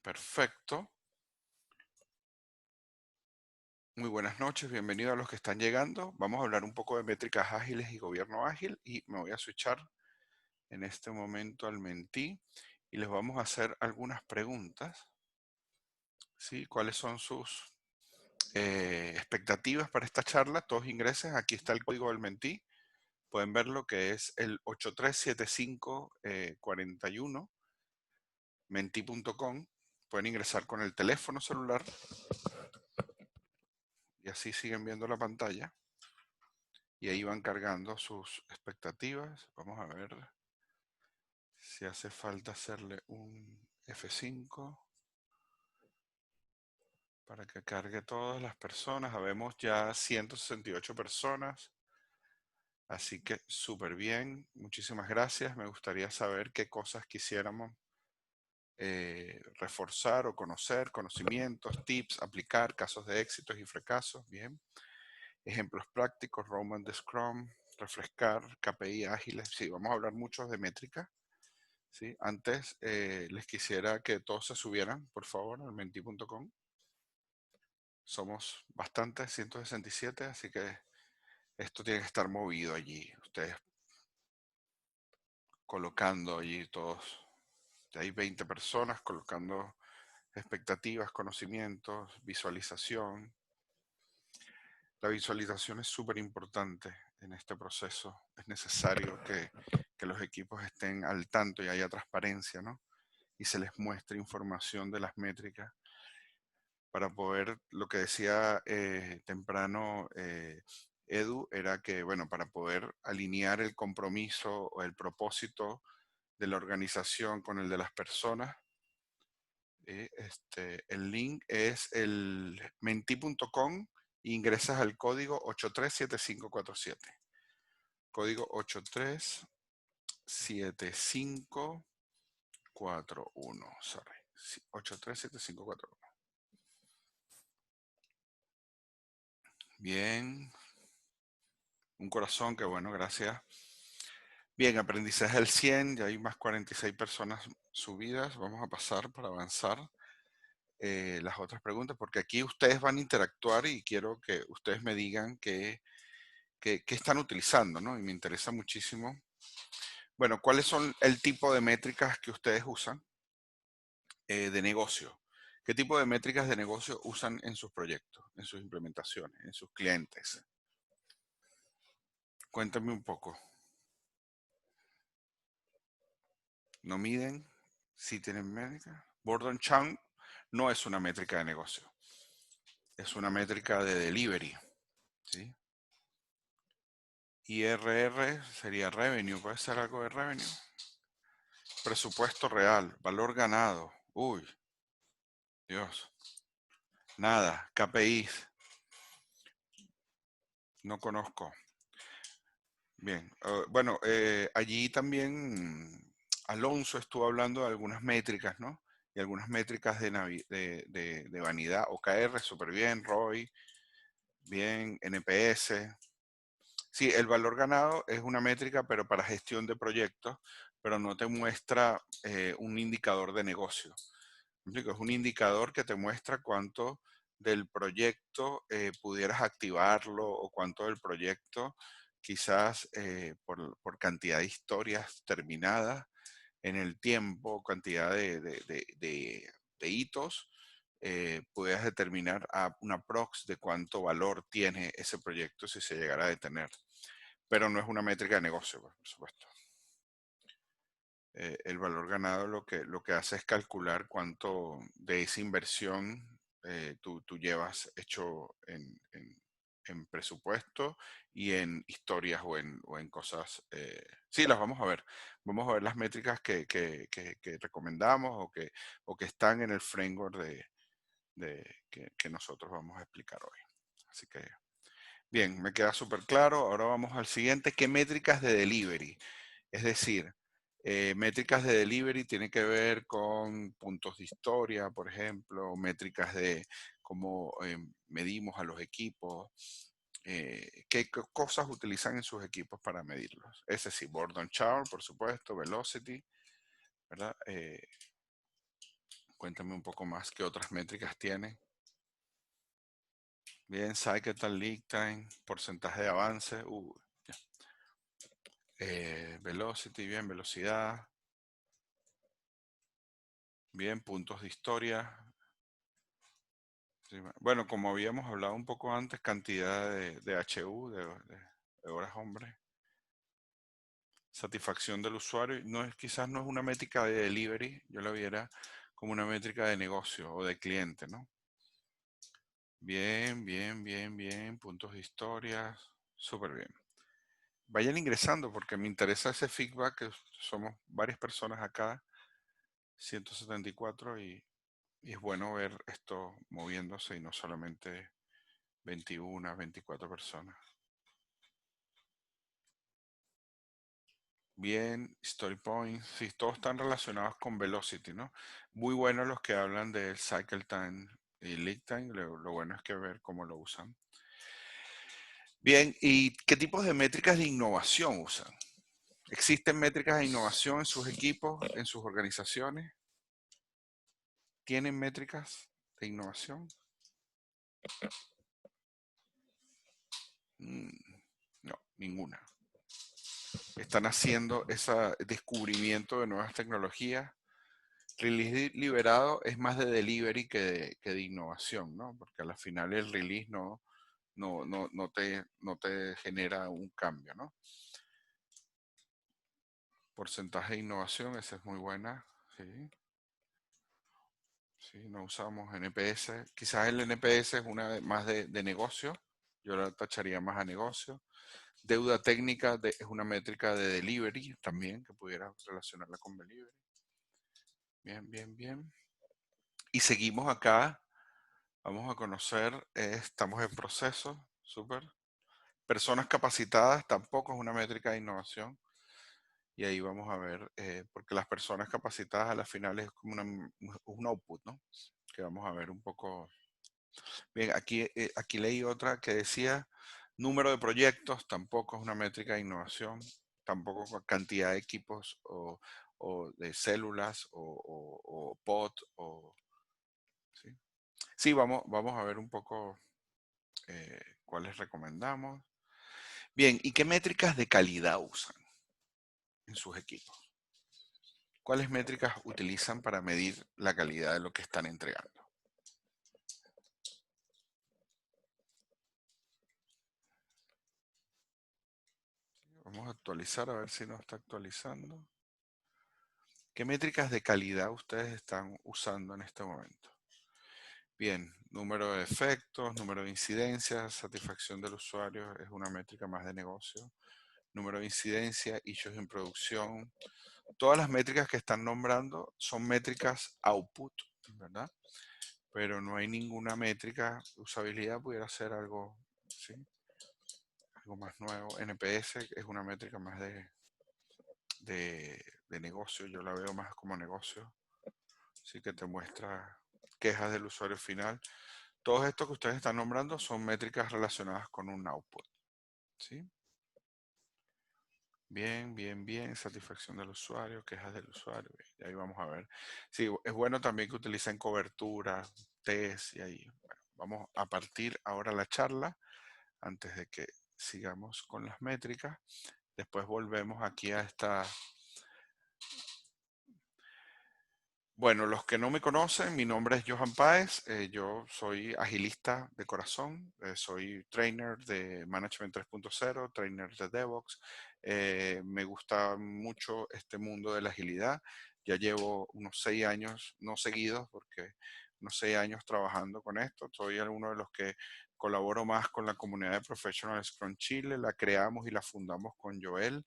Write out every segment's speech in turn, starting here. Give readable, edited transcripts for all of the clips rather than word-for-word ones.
Perfecto. Muy buenas noches, bienvenidos a los que están llegando. Vamos a hablar un poco de métricas ágiles y gobierno ágil y me voy a switchar en este momento al Mentí y les vamos a hacer algunas preguntas. ¿Sí? ¿Cuáles son sus expectativas para esta charla? Todos ingresen, aquí está el código del Mentí. Pueden ver lo que es el 837541 menti.com. Pueden ingresar con el teléfono celular y así siguen viendo la pantalla. Y ahí van cargando sus expectativas. Vamos a ver si hace falta hacerle un F5 para que cargue todas las personas. Habemos ya 168 personas. Así que súper bien. Muchísimas gracias. Me gustaría saber qué cosas quisiéramos reforzar o conocer, conocimientos, tips, aplicar, casos de éxitos y fracasos. Bien. Ejemplos prácticos, Roman de Scrum, refrescar, KPI ágiles. Sí, vamos a hablar mucho de métrica. ¿Sí? Antes les quisiera que todos se subieran, por favor, al menti.com. Somos bastantes, 167, así que esto tiene que estar movido allí. Ustedes colocando allí todos. Hay 20 personas colocando expectativas, conocimientos, visualización. La visualización es súper importante en este proceso. Es necesario que los equipos estén al tanto y haya transparencia, ¿no? Y se les muestre información de las métricas para poder, lo que decía temprano Edu, era que, bueno, para poder alinear el compromiso o el propósito de la organización con el de las personas, el link es el menti.com e ingresas al código 837547. Código 837541, sorry, 837541. Bien, un corazón, que bueno, gracias. Bien, aprendizaje al 100, ya hay más 46 personas subidas. Vamos a pasar para avanzar las otras preguntas, porque aquí ustedes van a interactuar y quiero que ustedes me digan qué están utilizando, ¿no? Y me interesa muchísimo. Bueno, ¿cuáles son el tipo de métricas que ustedes usan de negocio? ¿Qué tipo de métricas de negocio usan en sus proyectos, en sus implementaciones, en sus clientes? Cuéntame un poco. ¿No miden? ¿Sí tienen métrica? Bordon Chang no es una métrica de negocio. Es una métrica de delivery. ¿Sí? IRR sería revenue. ¿Puede ser algo de revenue? Presupuesto real. Valor ganado. Uy, Dios. Nada. KPIs. No conozco. Bien. Bueno, allí también Alonso estuvo hablando de algunas métricas, ¿no? Y algunas métricas de vanidad. OKR, súper bien. ROI, bien. NPS. Sí, el valor ganado es una métrica, pero para gestión de proyectos, pero no te muestra un indicador de negocio. ¿Me explico? Es un indicador que te muestra cuánto del proyecto pudieras activarlo o cuánto del proyecto quizás por cantidad de historias terminadas en el tiempo, cantidad de hitos, puedas determinar a una prox de cuánto valor tiene ese proyecto si se llegara a detener. Pero no es una métrica de negocio, por supuesto. El valor ganado lo que hace es calcular cuánto de esa inversión tú llevas hecho en presupuesto y en historias o en cosas. Sí, las vamos a ver. Vamos a ver las métricas que recomendamos o que están en el framework que nosotros vamos a explicar hoy. Así que, bien, me queda súper claro. Ahora vamos al siguiente. ¿Qué métricas de delivery? Es decir, métricas de delivery tiene que ver con puntos de historia, por ejemplo, métricas de cómo medimos a los equipos, qué cosas utilizan en sus equipos para medirlos. Ese sí, Board on Chart, por supuesto, Velocity, ¿verdad? Cuéntame un poco más qué otras métricas tiene. Bien, cycle time, lead time, porcentaje de avance, ya. Velocity, bien, velocidad, bien, puntos de historia. Sí, bueno, como habíamos hablado un poco antes, cantidad de HU, de horas hombre, satisfacción del usuario, quizás no es una métrica de delivery, yo la viera como una métrica de negocio o de cliente, ¿no? Bien, bien, bien, bien, puntos de historia, súper bien. Vayan ingresando porque me interesa ese feedback, que somos varias personas acá, 174, y es bueno ver esto moviéndose y no solamente 21, 24 personas. Bien, story points, sí, todos están relacionados con velocity, ¿no? Muy buenos los que hablan del cycle time y lead time, lo bueno es que ver cómo lo usan. Bien, ¿y qué tipos de métricas de innovación usan? ¿Existen métricas de innovación en sus equipos, en sus organizaciones? ¿Tienen métricas de innovación? Mm, no, ninguna. Están haciendo ese descubrimiento de nuevas tecnologías. Release liberado es más de delivery que de innovación, ¿no? Porque a la final el release no te genera un cambio, ¿no? Porcentaje de innovación, esa es muy buena, sí. Sí, no usamos NPS. Quizás el NPS es una más de negocio. Yo la tacharía más a negocio. Deuda técnica es una métrica de delivery también, que pudiera relacionarla con delivery. Bien, bien, bien. Y seguimos acá. Vamos a conocer, estamos en proceso, súper. Personas capacitadas tampoco es una métrica de innovación. Y ahí vamos a ver, porque las personas capacitadas a la final es como un output, ¿no? Que vamos a ver un poco. Bien, aquí leí otra que decía número de proyectos, tampoco es una métrica de innovación, tampoco cantidad de equipos o de células o pod. ¿Sí? Sí, vamos a ver un poco cuáles recomendamos. Bien, ¿y qué métricas de calidad usan en sus equipos? ¿Cuáles métricas utilizan para medir la calidad de lo que están entregando? Vamos a actualizar a ver si nos está actualizando. ¿Qué métricas de calidad ustedes están usando en este momento? Bien, número de defectos, número de incidencias, satisfacción del usuario es una métrica más de negocio. Número de incidencia, issues en producción. Todas las métricas que están nombrando son métricas output, ¿verdad? Pero no hay ninguna métrica. Usabilidad pudiera ser algo, ¿sí? Algo más nuevo. NPS es una métrica más de negocio. Yo la veo más como negocio. Sí, que te muestra quejas del usuario final. Todos estos que ustedes están nombrando son métricas relacionadas con un output. ¿Sí? Bien, bien, bien. Satisfacción del usuario, quejas del usuario. Y ahí vamos a ver. Sí, es bueno también que utilicen cobertura, test y ahí. Bueno, vamos a partir ahora la charla antes de que sigamos con las métricas. Después volvemos aquí a esta. Bueno, los que no me conocen, mi nombre es Johan Páez, yo soy agilista de corazón, soy trainer de Management 3.0, trainer de DevOps, me gusta mucho este mundo de la agilidad, ya llevo unos 6 años, no seguidos, porque unos 6 años trabajando con esto, soy uno de los que colaboro más con la comunidad de Professional Scrum Chile, la creamos y la fundamos con Joel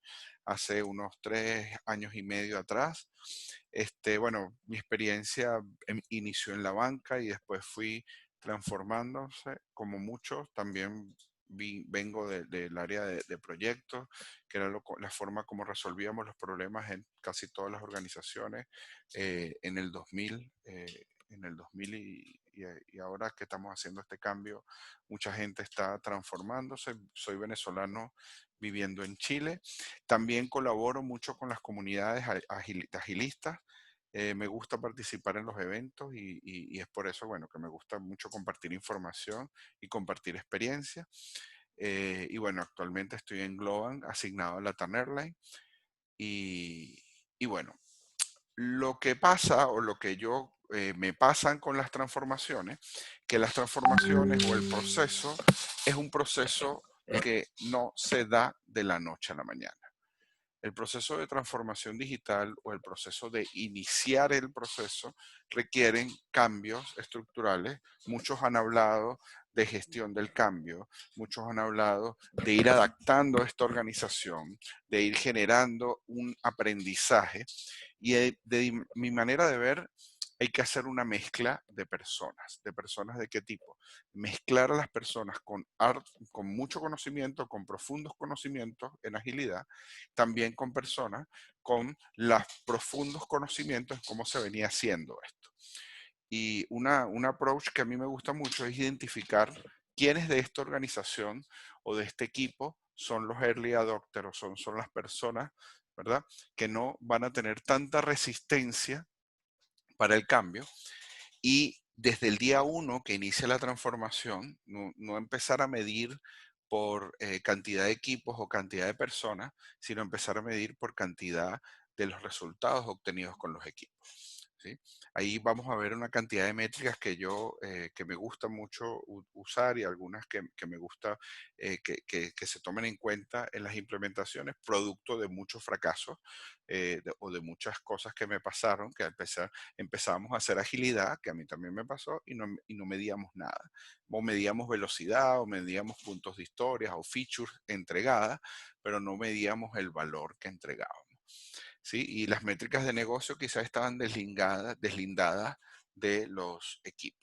hace unos 3 años y medio atrás. Bueno, mi experiencia inició en la banca y después fui transformándose, como muchos, también vengo del área de proyectos, que era la forma como resolvíamos los problemas en casi todas las organizaciones en el 2000, y ahora que estamos haciendo este cambio, mucha gente está transformándose. Soy venezolano viviendo en Chile. También colaboro mucho con las comunidades agilistas Me gusta participar en los eventos y es por eso, bueno, que me gusta mucho compartir información y compartir experiencia. Y bueno, actualmente estoy en Globan, asignado a Latam Airlines. Y, y bueno, lo que pasa o lo que yo me pasan con las transformaciones, que las transformaciones o el proceso es un proceso que no se da de la noche a la mañana. El proceso de transformación digital o el proceso de iniciar el proceso requieren cambios estructurales. Muchos han hablado de gestión del cambio, muchos han hablado de ir adaptando esta organización, de ir generando un aprendizaje y de mi manera de ver hay que hacer una mezcla de personas de qué tipo. Mezclar a las personas con mucho conocimiento, con profundos conocimientos en agilidad, también con personas con los profundos conocimientos en cómo se venía haciendo esto. Y un approach que a mí me gusta mucho es identificar quiénes de esta organización o de este equipo son los early adopters o son las personas, ¿verdad? Que no van a tener tanta resistencia para el cambio y desde el día uno que inicia la transformación, no empezar a medir por cantidad de equipos o cantidad de personas, sino empezar a medir por cantidad de los resultados obtenidos con los equipos. ¿Sí? Ahí vamos a ver una cantidad de métricas que me gusta mucho usar y algunas que me gusta que se tomen en cuenta en las implementaciones, producto de muchos fracasos o de muchas cosas que me pasaron, que empezamos a hacer agilidad, que a mí también me pasó, y no medíamos nada. O medíamos velocidad, o medíamos puntos de historias o features entregadas, pero no medíamos el valor que entregábamos. ¿Sí? Y las métricas de negocio quizás estaban deslindadas de los equipos.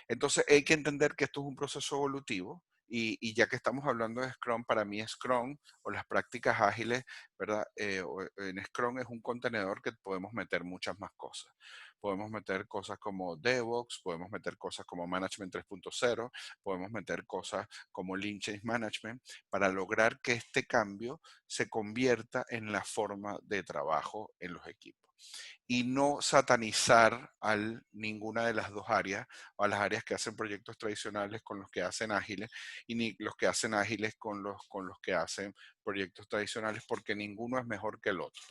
Entonces hay que entender que esto es un proceso evolutivo y ya que estamos hablando de Scrum, para mí Scrum o las prácticas ágiles, ¿verdad? En Scrum es un contenedor que podemos meter muchas más cosas. Podemos meter cosas como DevOps, podemos meter cosas como Management 3.0, podemos meter cosas como Lean Change Management para lograr que este cambio se convierta en la forma de trabajo en los equipos y no satanizar a ninguna de las dos áreas o a las áreas que hacen proyectos tradicionales con los que hacen ágiles y ni los que hacen ágiles con los que hacen proyectos tradicionales porque ninguno es mejor que el otro.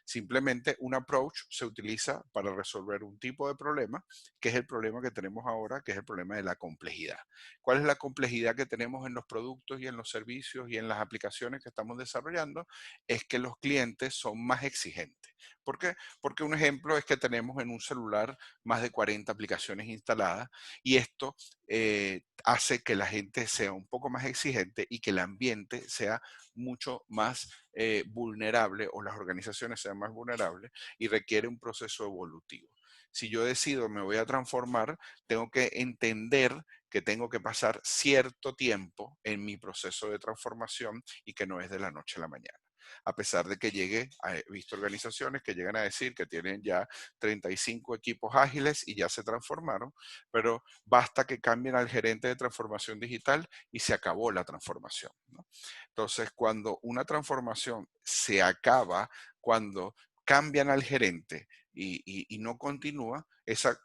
Simplemente un approach se utiliza para resolver un tipo de problema, que es el problema que tenemos ahora, que es el problema de la complejidad. ¿Cuál es la complejidad que tenemos en los productos y en los servicios y en las aplicaciones que estamos desarrollando? Es que los clientes son más exigentes. ¿Por qué? Porque un ejemplo es que tenemos en un celular más de 40 aplicaciones instaladas y esto hace que la gente sea un poco más exigente y que el ambiente sea mucho más vulnerable o las organizaciones sean más vulnerables y requiere un proceso evolutivo. Si yo decido me voy a transformar, tengo que entender que tengo que pasar cierto tiempo en mi proceso de transformación y que no es de la noche a la mañana. A pesar de que he visto organizaciones que llegan a decir que tienen ya 35 equipos ágiles y ya se transformaron, pero basta que cambien al gerente de transformación digital y se acabó la transformación, ¿no? Entonces, cuando una transformación se acaba, cuando cambian al gerente y no continúa, esa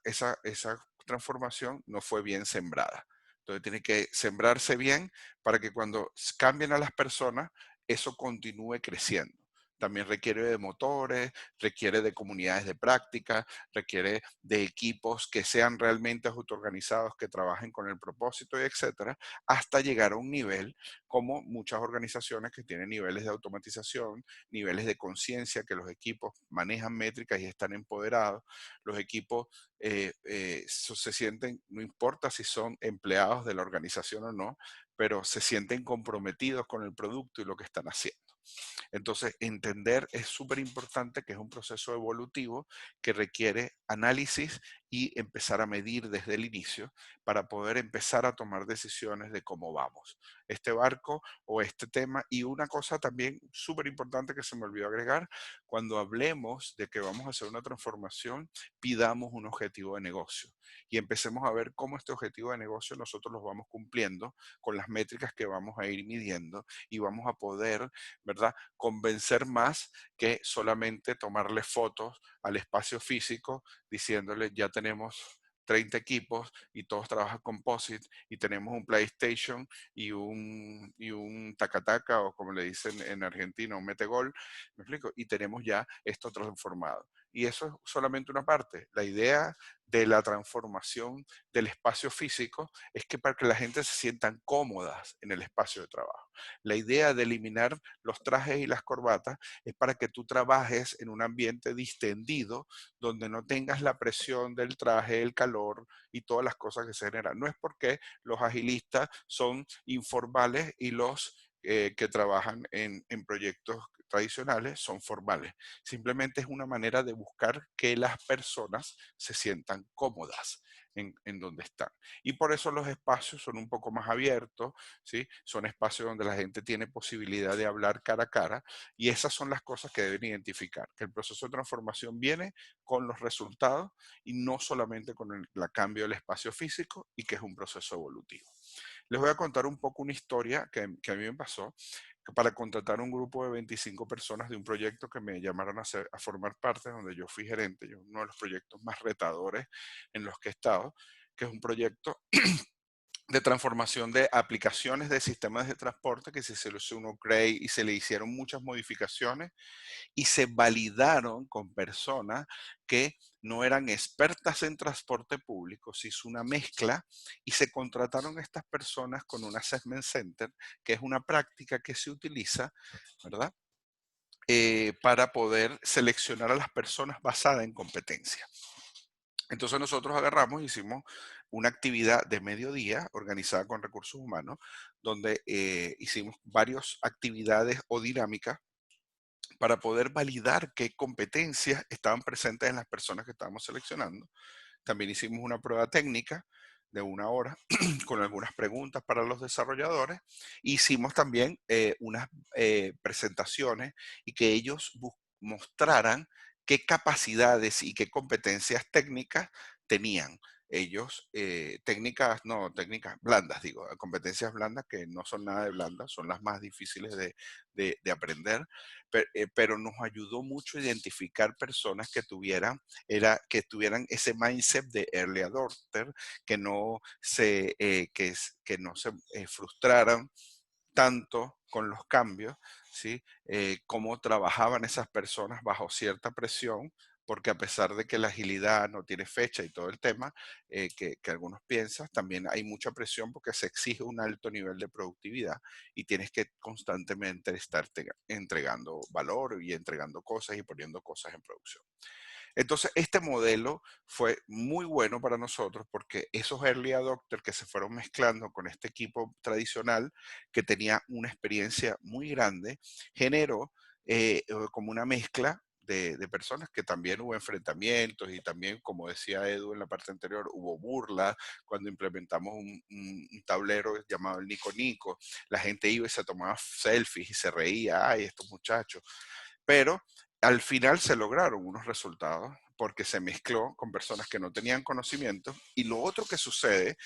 transformación no fue bien sembrada. Entonces, tiene que sembrarse bien para que cuando cambien a las personas, eso continúe creciendo. También requiere de motores, requiere de comunidades de práctica, requiere de equipos que sean realmente autoorganizados, que trabajen con el propósito y etcétera, hasta llegar a un nivel como muchas organizaciones que tienen niveles de automatización, niveles de conciencia, que los equipos manejan métricas y están empoderados. Los equipos se sienten, no importa si son empleados de la organización o no, pero se sienten comprometidos con el producto y lo que están haciendo. Entonces, entender es súper importante que es un proceso evolutivo que requiere análisis y empezar a medir desde el inicio para poder empezar a tomar decisiones de cómo vamos. este barco o este tema. Y una cosa también súper importante que se me olvidó agregar, cuando hablemos de que vamos a hacer una transformación, pidamos un objetivo de negocio y empecemos a ver cómo este objetivo de negocio nosotros los vamos cumpliendo con las métricas que vamos a ir midiendo y vamos a poder, ¿verdad?, convencer más que solamente tomarle fotos al espacio físico diciéndole ya tenemos 30 equipos y todos trabajan composite y tenemos un PlayStation y un taca-taca o como le dicen en Argentina, un metegol, ¿me explico? Y tenemos ya esto transformado. Y eso es solamente una parte. La idea de la transformación del espacio físico es que para que la gente se sientan cómodas en el espacio de trabajo. La idea de eliminar los trajes y las corbatas es para que tú trabajes en un ambiente distendido donde no tengas la presión del traje, el calor y todas las cosas que se generan. No es porque los agilistas son informales y los que trabajan en proyectos tradicionales son formales. Simplemente es una manera de buscar que las personas se sientan cómodas en donde están. Y por eso los espacios son un poco más abiertos, ¿sí? Son espacios donde la gente tiene posibilidad de hablar cara a cara y esas son las cosas que deben identificar, que el proceso de transformación viene con los resultados y no solamente con el cambio del espacio físico y que es un proceso evolutivo. Les voy a contar un poco una historia que a mí me pasó que para contratar un grupo de 25 personas de un proyecto que me llamaron a formar parte, donde yo fui gerente, yo uno de los proyectos más retadores en los que he estado, que es un proyecto de transformación de aplicaciones de sistemas de transporte que se le hizo un upgrade y se le hicieron muchas modificaciones y se validaron con personas que no eran expertas en transporte público, se hizo una mezcla y se contrataron a estas personas con un assessment center, que es una práctica que se utiliza, ¿verdad? Para poder seleccionar a las personas basada en competencia. Entonces nosotros agarramos, hicimos una actividad de mediodía organizada con recursos humanos, donde hicimos varias actividades o dinámicas para poder validar qué competencias estaban presentes en las personas que estábamos seleccionando. También hicimos una prueba técnica de 1 hora con algunas preguntas para los desarrolladores. Hicimos también unas presentaciones y que ellos mostraran qué capacidades y qué competencias técnicas tenían. Ellos, técnicas blandas, digo, competencias blandas que no son nada de blandas, son las más difíciles de aprender, pero nos ayudó mucho a identificar personas que tuvieran ese mindset de early adopter, que no se frustraran tanto con los cambios, ¿sí? Cómo trabajaban esas personas bajo cierta presión, porque a pesar de que la agilidad no tiene fecha y todo el tema que algunos piensan, también hay mucha presión porque se exige un alto nivel de productividad y tienes que constantemente estar entregando valor y entregando cosas y poniendo cosas en producción. Entonces, este modelo fue muy bueno para nosotros porque esos early adopters que se fueron mezclando con este equipo tradicional que tenía una experiencia muy grande, generó como una mezcla de personas que también hubo enfrentamientos y también, como decía Edu en la parte anterior, hubo burlas cuando implementamos un tablero llamado el Nico Nico. La gente iba y se tomaba selfies y se reía, ay, estos muchachos. Pero al final se lograron unos resultados porque se mezcló con personas que no tenían conocimiento. Y lo otro que sucede,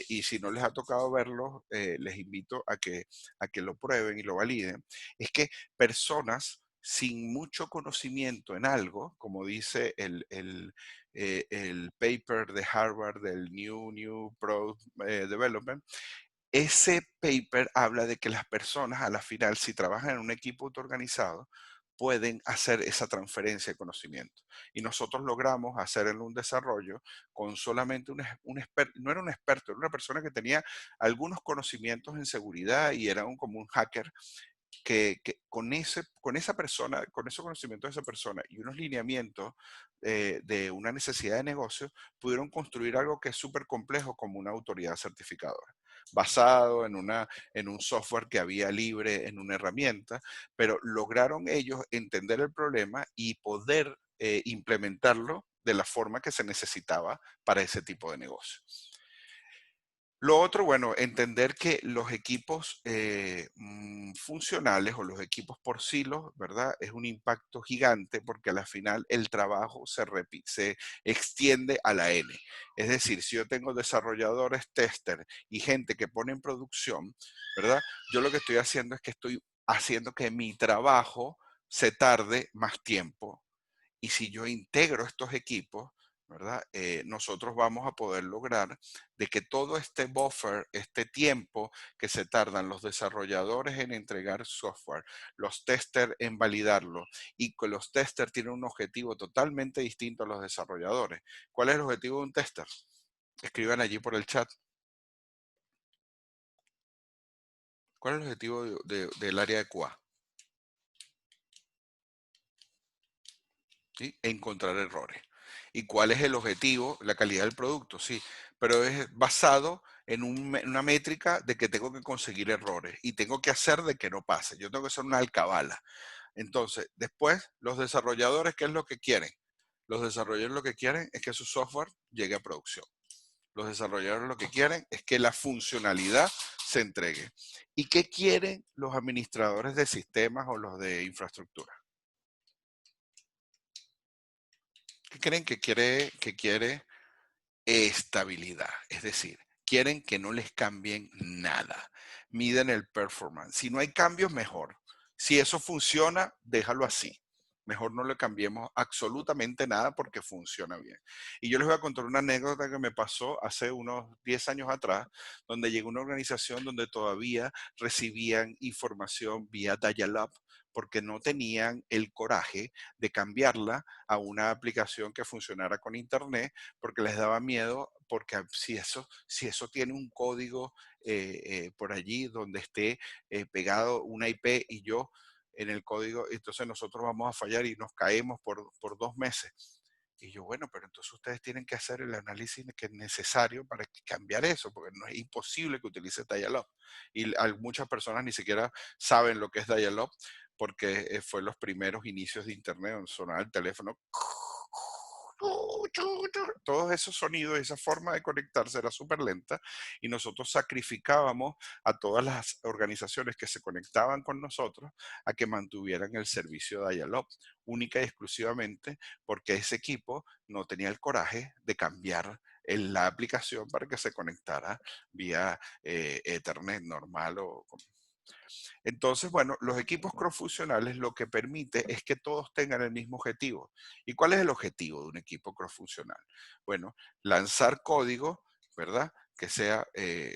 y si no les ha tocado verlo, les invito a que lo prueben y lo validen, es que personas sin mucho conocimiento en algo, como dice el paper de Harvard del New Product Development, ese paper habla de que las personas a la final, si trabajan en un equipo autoorganizado, pueden hacer esa transferencia de conocimiento. Y nosotros logramos hacer en un desarrollo con solamente un experto, no era un experto, era una persona que tenía algunos conocimientos en seguridad y era como un hacker que con esa persona, con ese conocimiento de esa persona y unos lineamientos de una necesidad de negocio, pudieron construir algo que es súper complejo como una autoridad certificadora, basado en un software que había libre en una herramienta, pero lograron ellos entender el problema y poder implementarlo de la forma que se necesitaba para ese tipo de negocio. Lo otro, bueno, entender que los equipos funcionales o los equipos por silos, ¿verdad? Es un impacto gigante porque a la final el trabajo se extiende a la N. Es decir, si yo tengo desarrolladores, tester y gente que pone en producción, ¿verdad? Yo lo que estoy haciendo es que estoy haciendo que mi trabajo se tarde más tiempo. Y si yo integro estos equipos, ¿verdad? Nosotros vamos a poder lograr de que todo este buffer, este tiempo que se tardan los desarrolladores en entregar software, los testers en validarlo, y que los testers tienen un objetivo totalmente distinto a los desarrolladores. ¿Cuál es el objetivo de un tester? Escriban allí por el chat. ¿Cuál es el objetivo del área de QA? ¿Sí? Encontrar errores. ¿Y cuál es el objetivo? La calidad del producto, sí, pero es basado en una métrica de que tengo que conseguir errores y tengo que hacer de que no pase. Yo tengo que ser una alcabala. Entonces, después, los desarrolladores, ¿qué es lo que quieren? Los desarrolladores lo que quieren es que su software llegue a producción. Los desarrolladores lo que quieren es que la funcionalidad se entregue. ¿Y qué quieren los administradores de sistemas o los de infraestructura? ¿Qué creen que quiere estabilidad? Es decir, quieren que no les cambien nada. Miden el performance. Si no hay cambios, mejor. Si eso funciona, déjalo así. Mejor no le cambiemos absolutamente nada porque funciona bien. Y yo les voy a contar una anécdota que me pasó hace unos 10 años atrás, donde llegó una organización donde todavía recibían información vía dial-up porque no tenían el coraje de cambiarla a una aplicación que funcionara con internet porque les daba miedo, porque si eso tiene un código por allí donde esté pegado una IP y yo en el código, entonces nosotros vamos a fallar y nos caemos por 2 meses. Y yo, bueno, pero entonces ustedes tienen que hacer el análisis que es necesario para cambiar eso, porque no es imposible que utilice Dialog. Y muchas personas ni siquiera saben lo que es Dialog, porque fue los primeros inicios de Internet, donde sonaba el teléfono. Todos esos sonidos, esa forma de conectarse era súper lenta y nosotros sacrificábamos a todas las organizaciones que se conectaban con nosotros a que mantuvieran el servicio de Dialog, única y exclusivamente porque ese equipo no tenía el coraje de cambiar la aplicación para que se conectara vía Ethernet normal o entonces, bueno, los equipos cross-funcionales lo que permite es que todos tengan el mismo objetivo. ¿Y cuál es el objetivo de un equipo cross-funcional? Bueno, lanzar código, ¿verdad? Que sea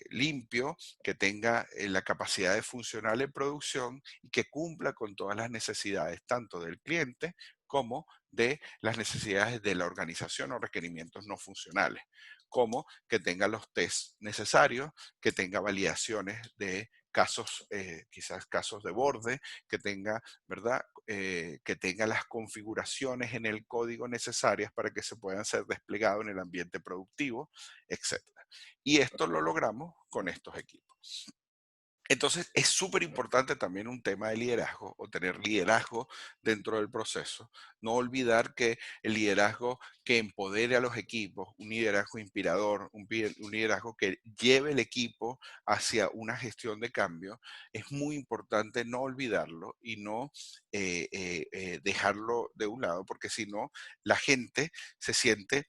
limpio, que tenga la capacidad de funcionar en producción y que cumpla con todas las necesidades, tanto del cliente como de las necesidades de la organización o requerimientos no funcionales, como que tenga los tests necesarios, que tenga validaciones de casos, quizás casos de borde, que tenga, ¿verdad? Que tenga las configuraciones en el código necesarias para que se puedan ser desplegados en el ambiente productivo, etcétera. Y esto lo logramos con estos equipos. Entonces, es súper importante también un tema de liderazgo o tener liderazgo dentro del proceso. No olvidar que el liderazgo que empodere a los equipos, un liderazgo inspirador, un liderazgo que lleve el equipo hacia una gestión de cambio, es muy importante no olvidarlo y no dejarlo de un lado, porque si no, la gente se siente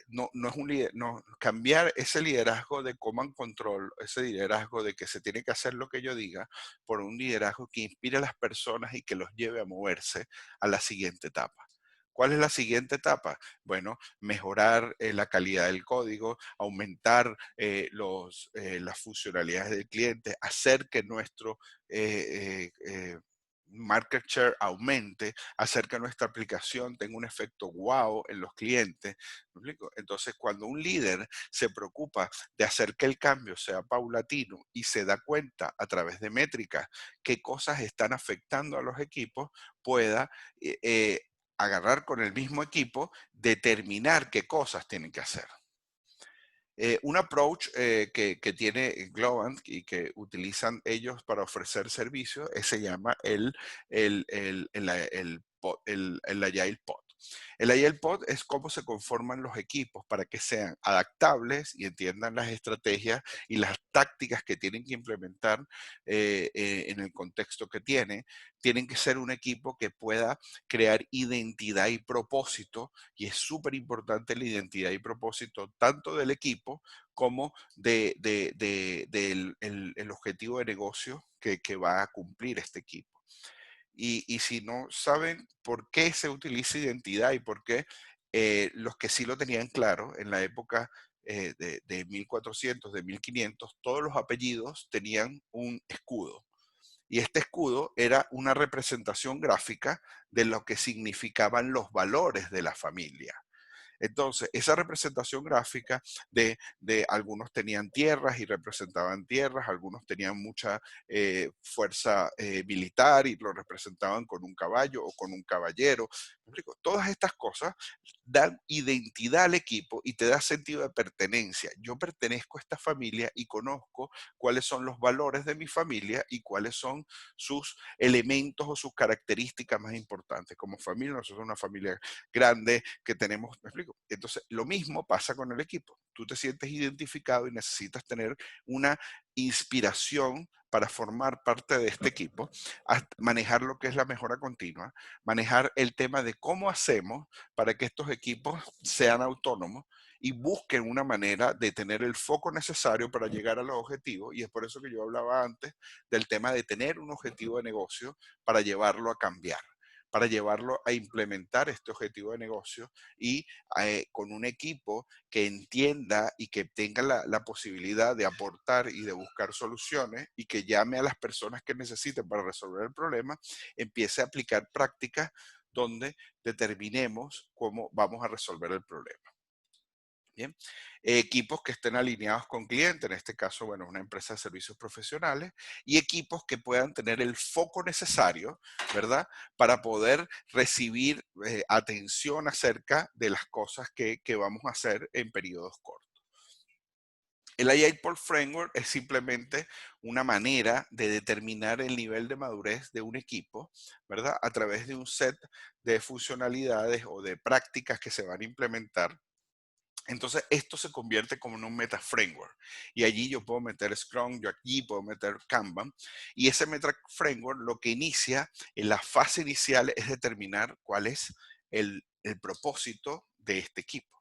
no es no, cambiar ese liderazgo de command control, ese liderazgo de que se tiene que hacer lo que yo diga, por un liderazgo que inspire a las personas y que los lleve a moverse a la siguiente etapa. ¿Cuál es la siguiente etapa? Bueno, mejorar la calidad del código, aumentar las funcionalidades del cliente, hacer que nuestro market share aumente, hacer que nuestra aplicación tenga un efecto wow en los clientes. ¿Me explico? Entonces, cuando un líder se preocupa de hacer que el cambio sea paulatino y se da cuenta a través de métricas qué cosas están afectando a los equipos, pueda agarrar con el mismo equipo, determinar qué cosas tienen que hacer. Un approach que tiene Globant y que utilizan ellos para ofrecer servicios se llama el Agile Pod. El Agile Pod es cómo se conforman los equipos para que sean adaptables y entiendan las estrategias y las tácticas que tienen que implementar en el contexto que tiene. Tienen que ser un equipo que pueda crear identidad y propósito, y es súper importante la identidad y propósito tanto del equipo como del el objetivo de negocio que va a cumplir este equipo. Y si no saben por qué se utiliza identidad y por qué los que sí lo tenían claro en la época de 1400, de 1500, todos los apellidos tenían un escudo. Y este escudo era una representación gráfica de lo que significaban los valores de la familia. Entonces, esa representación gráfica de algunos tenían tierras y representaban tierras, algunos tenían mucha fuerza militar y lo representaban con un caballo o con un caballero. ¿Me explico? Todas estas cosas dan identidad al equipo y te da sentido de pertenencia. Yo pertenezco a esta familia y conozco cuáles son los valores de mi familia y cuáles son sus elementos o sus características más importantes. Como familia, nosotros somos una familia grande que tenemos, ¿me explico? Entonces, lo mismo pasa con el equipo. Tú te sientes identificado y necesitas tener una inspiración para formar parte de este equipo, manejar lo que es la mejora continua, manejar el tema de cómo hacemos para que estos equipos sean autónomos y busquen una manera de tener el foco necesario para llegar a los objetivos. Y es por eso que yo hablaba antes del tema de tener un objetivo de negocio para llevarlo a cambiar, para llevarlo a implementar este objetivo de negocio y con un equipo que entienda y que tenga la posibilidad de aportar y de buscar soluciones y que llame a las personas que necesiten para resolver el problema, empiece a aplicar prácticas donde determinemos cómo vamos a resolver el problema. Bien, equipos que estén alineados con clientes, en este caso, bueno, una empresa de servicios profesionales, y equipos que puedan tener el foco necesario, ¿verdad? Para poder recibir atención acerca de las cosas que vamos a hacer en periodos cortos. El Agile Framework es simplemente una manera de determinar el nivel de madurez de un equipo, ¿verdad? A través de un set de funcionalidades o de prácticas que se van a implementar. Entonces, esto se convierte como en un meta framework. Y allí yo puedo meter Scrum, yo aquí puedo meter Kanban. Y ese meta framework lo que inicia en la fase inicial es determinar cuál es el propósito de este equipo.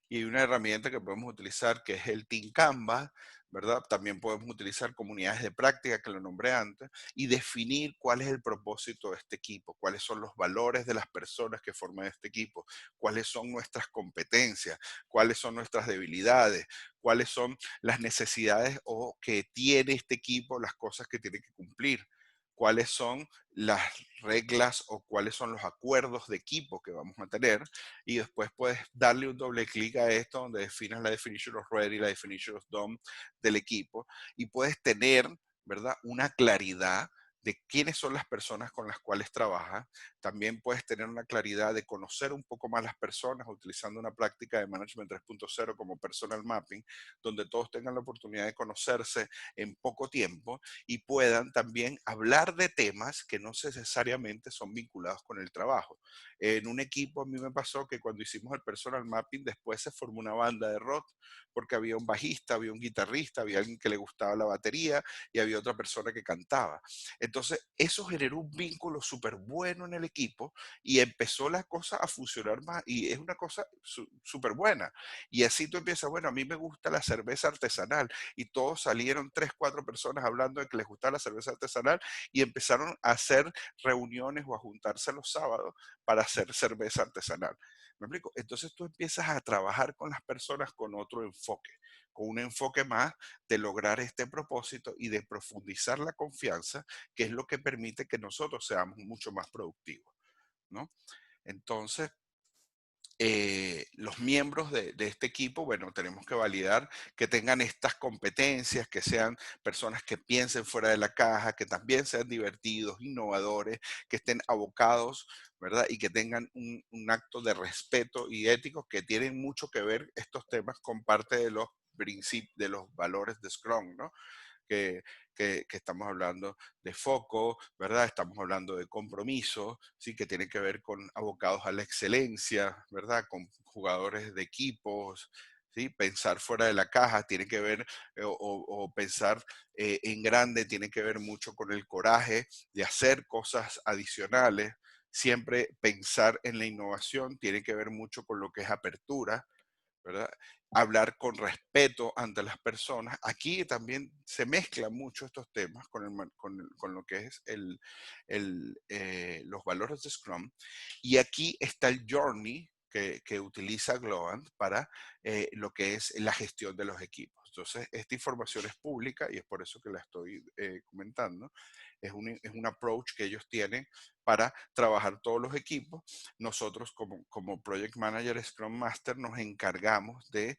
Y hay una herramienta que podemos utilizar que es el Team Canvas, ¿verdad? También podemos utilizar comunidades de práctica, que lo nombré antes, y definir cuál es el propósito de este equipo, cuáles son los valores de las personas que forman este equipo, cuáles son nuestras competencias, cuáles son nuestras debilidades, cuáles son las necesidades o que tiene este equipo, las cosas que tiene que cumplir, cuáles son las reglas o cuáles son los acuerdos de equipo que vamos a tener, y después puedes darle un doble clic a esto donde definas la definition of ready, la definition of done del equipo, y puedes tener, ¿verdad? Una claridad de quiénes son las personas con las cuales trabajas. También puedes tener una claridad de conocer un poco más las personas utilizando una práctica de Management 3.0 como Personal Mapping, donde todos tengan la oportunidad de conocerse en poco tiempo y puedan también hablar de temas que no necesariamente son vinculados con el trabajo. En un equipo a mí me pasó que cuando hicimos el Personal Mapping, después se formó una banda de rock porque había un bajista, había un guitarrista, había alguien que le gustaba la batería y había otra persona que cantaba. Entonces, eso generó un vínculo súper bueno en el equipo y empezó la cosa a funcionar más y es una cosa súper buena. Y así tú empiezas, bueno, a mí me gusta la cerveza artesanal y todos salieron tres, cuatro personas hablando de que les gustaba la cerveza artesanal y empezaron a hacer reuniones o a juntarse los sábados para hacer cerveza artesanal. ¿Me explico? Entonces tú empiezas a trabajar con las personas con otro enfoque, con un enfoque más de lograr este propósito y de profundizar la confianza, que es lo que permite que nosotros seamos mucho más productivos, ¿no? Entonces, los miembros de este equipo, bueno, tenemos que validar que tengan estas competencias, que sean personas que piensen fuera de la caja, que también sean divertidos, innovadores, que estén abocados, ¿verdad? Y que tengan un acto de respeto y ético que tienen mucho que ver estos temas con parte de los principios, de los valores de Scrum, ¿no? que estamos hablando de foco, ¿verdad? Estamos hablando de compromiso, ¿sí? Que tiene que ver con abocados a la excelencia, ¿verdad? Con jugadores de equipos, ¿sí? Pensar fuera de la caja tiene que ver, o pensar en grande tiene que ver mucho con el coraje de hacer cosas adicionales. Siempre pensar en la innovación tiene que ver mucho con lo que es apertura, ¿verdad? Hablar con respeto ante las personas. Aquí también se mezclan mucho estos temas con lo que es los valores de Scrum. Y aquí está el journey que utiliza Globant para lo que es la gestión de los equipos. Entonces, esta información es pública y es por eso que la estoy comentando. Es un approach que ellos tienen para trabajar todos los equipos. Nosotros como Project Manager, Scrum Master, nos encargamos de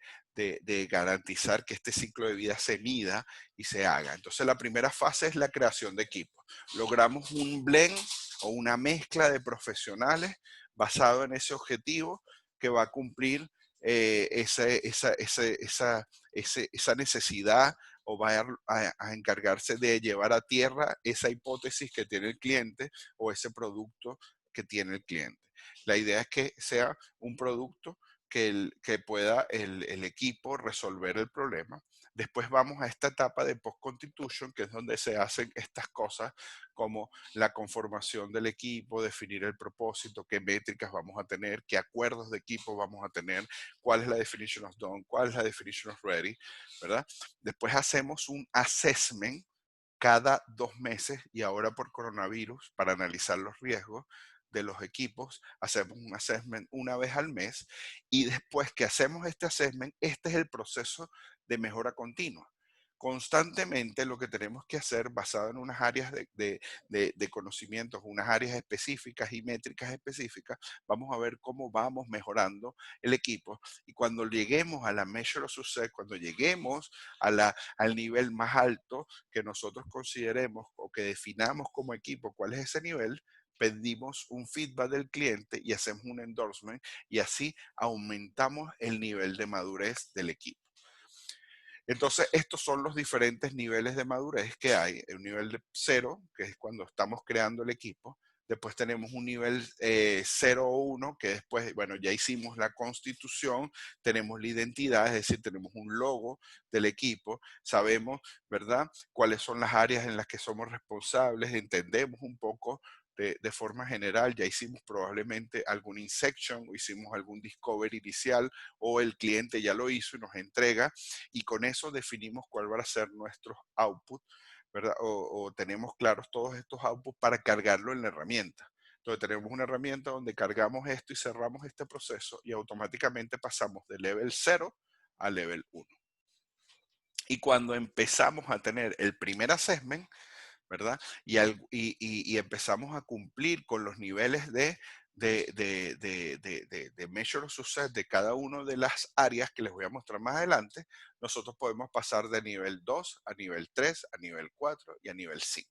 garantizar que este ciclo de vida se mida y se haga. Entonces la primera fase es la creación de equipos. Logramos un blend o una mezcla de profesionales basado en ese objetivo que va a cumplir esa necesidad, o va a encargarse de llevar a tierra esa hipótesis que tiene el cliente o ese producto que tiene el cliente. La idea es que sea un producto que pueda el equipo resolver el problema. Después vamos a esta etapa de post-constitution, que es donde se hacen estas cosas como la conformación del equipo, definir el propósito, qué métricas vamos a tener, qué acuerdos de equipo vamos a tener, cuál es la definition of done, cuál es la definition of ready, ¿verdad? Después hacemos un assessment cada 2 meses, y ahora por coronavirus, para analizar los riesgos de los equipos, hacemos un assessment una vez al mes, y después que hacemos este assessment, este es el proceso de mejora continua. Constantemente lo que tenemos que hacer, basado en unas áreas de conocimientos, unas áreas específicas y métricas específicas, vamos a ver cómo vamos mejorando el equipo, y cuando lleguemos a la measure of success, cuando lleguemos al nivel más alto que nosotros consideremos o que definamos como equipo, cuál es ese nivel, pedimos un feedback del cliente y hacemos un endorsement, y así aumentamos el nivel de madurez del equipo. Entonces, estos son los diferentes niveles de madurez que hay. Un nivel de 0, que es cuando estamos creando el equipo. Después tenemos un nivel 0 o 1, que después, bueno, ya hicimos la constitución, tenemos la identidad, es decir, tenemos un logo del equipo, sabemos, ¿verdad?, cuáles son las áreas en las que somos responsables, entendemos un poco de forma general, ya hicimos probablemente algún inception o hicimos algún discovery inicial, o el cliente ya lo hizo y nos entrega, y con eso definimos cuál va a ser nuestro output, ¿verdad? O tenemos claros todos estos outputs para cargarlo en la herramienta. Entonces tenemos una herramienta donde cargamos esto y cerramos este proceso, y automáticamente pasamos de level 0 a level 1. Y cuando empezamos a tener el primer assessment, ¿verdad? Y empezamos a cumplir con los niveles de measure of success de cada una de las áreas que les voy a mostrar más adelante, nosotros podemos pasar de nivel 2 a nivel 3, a nivel 4 y a nivel 5.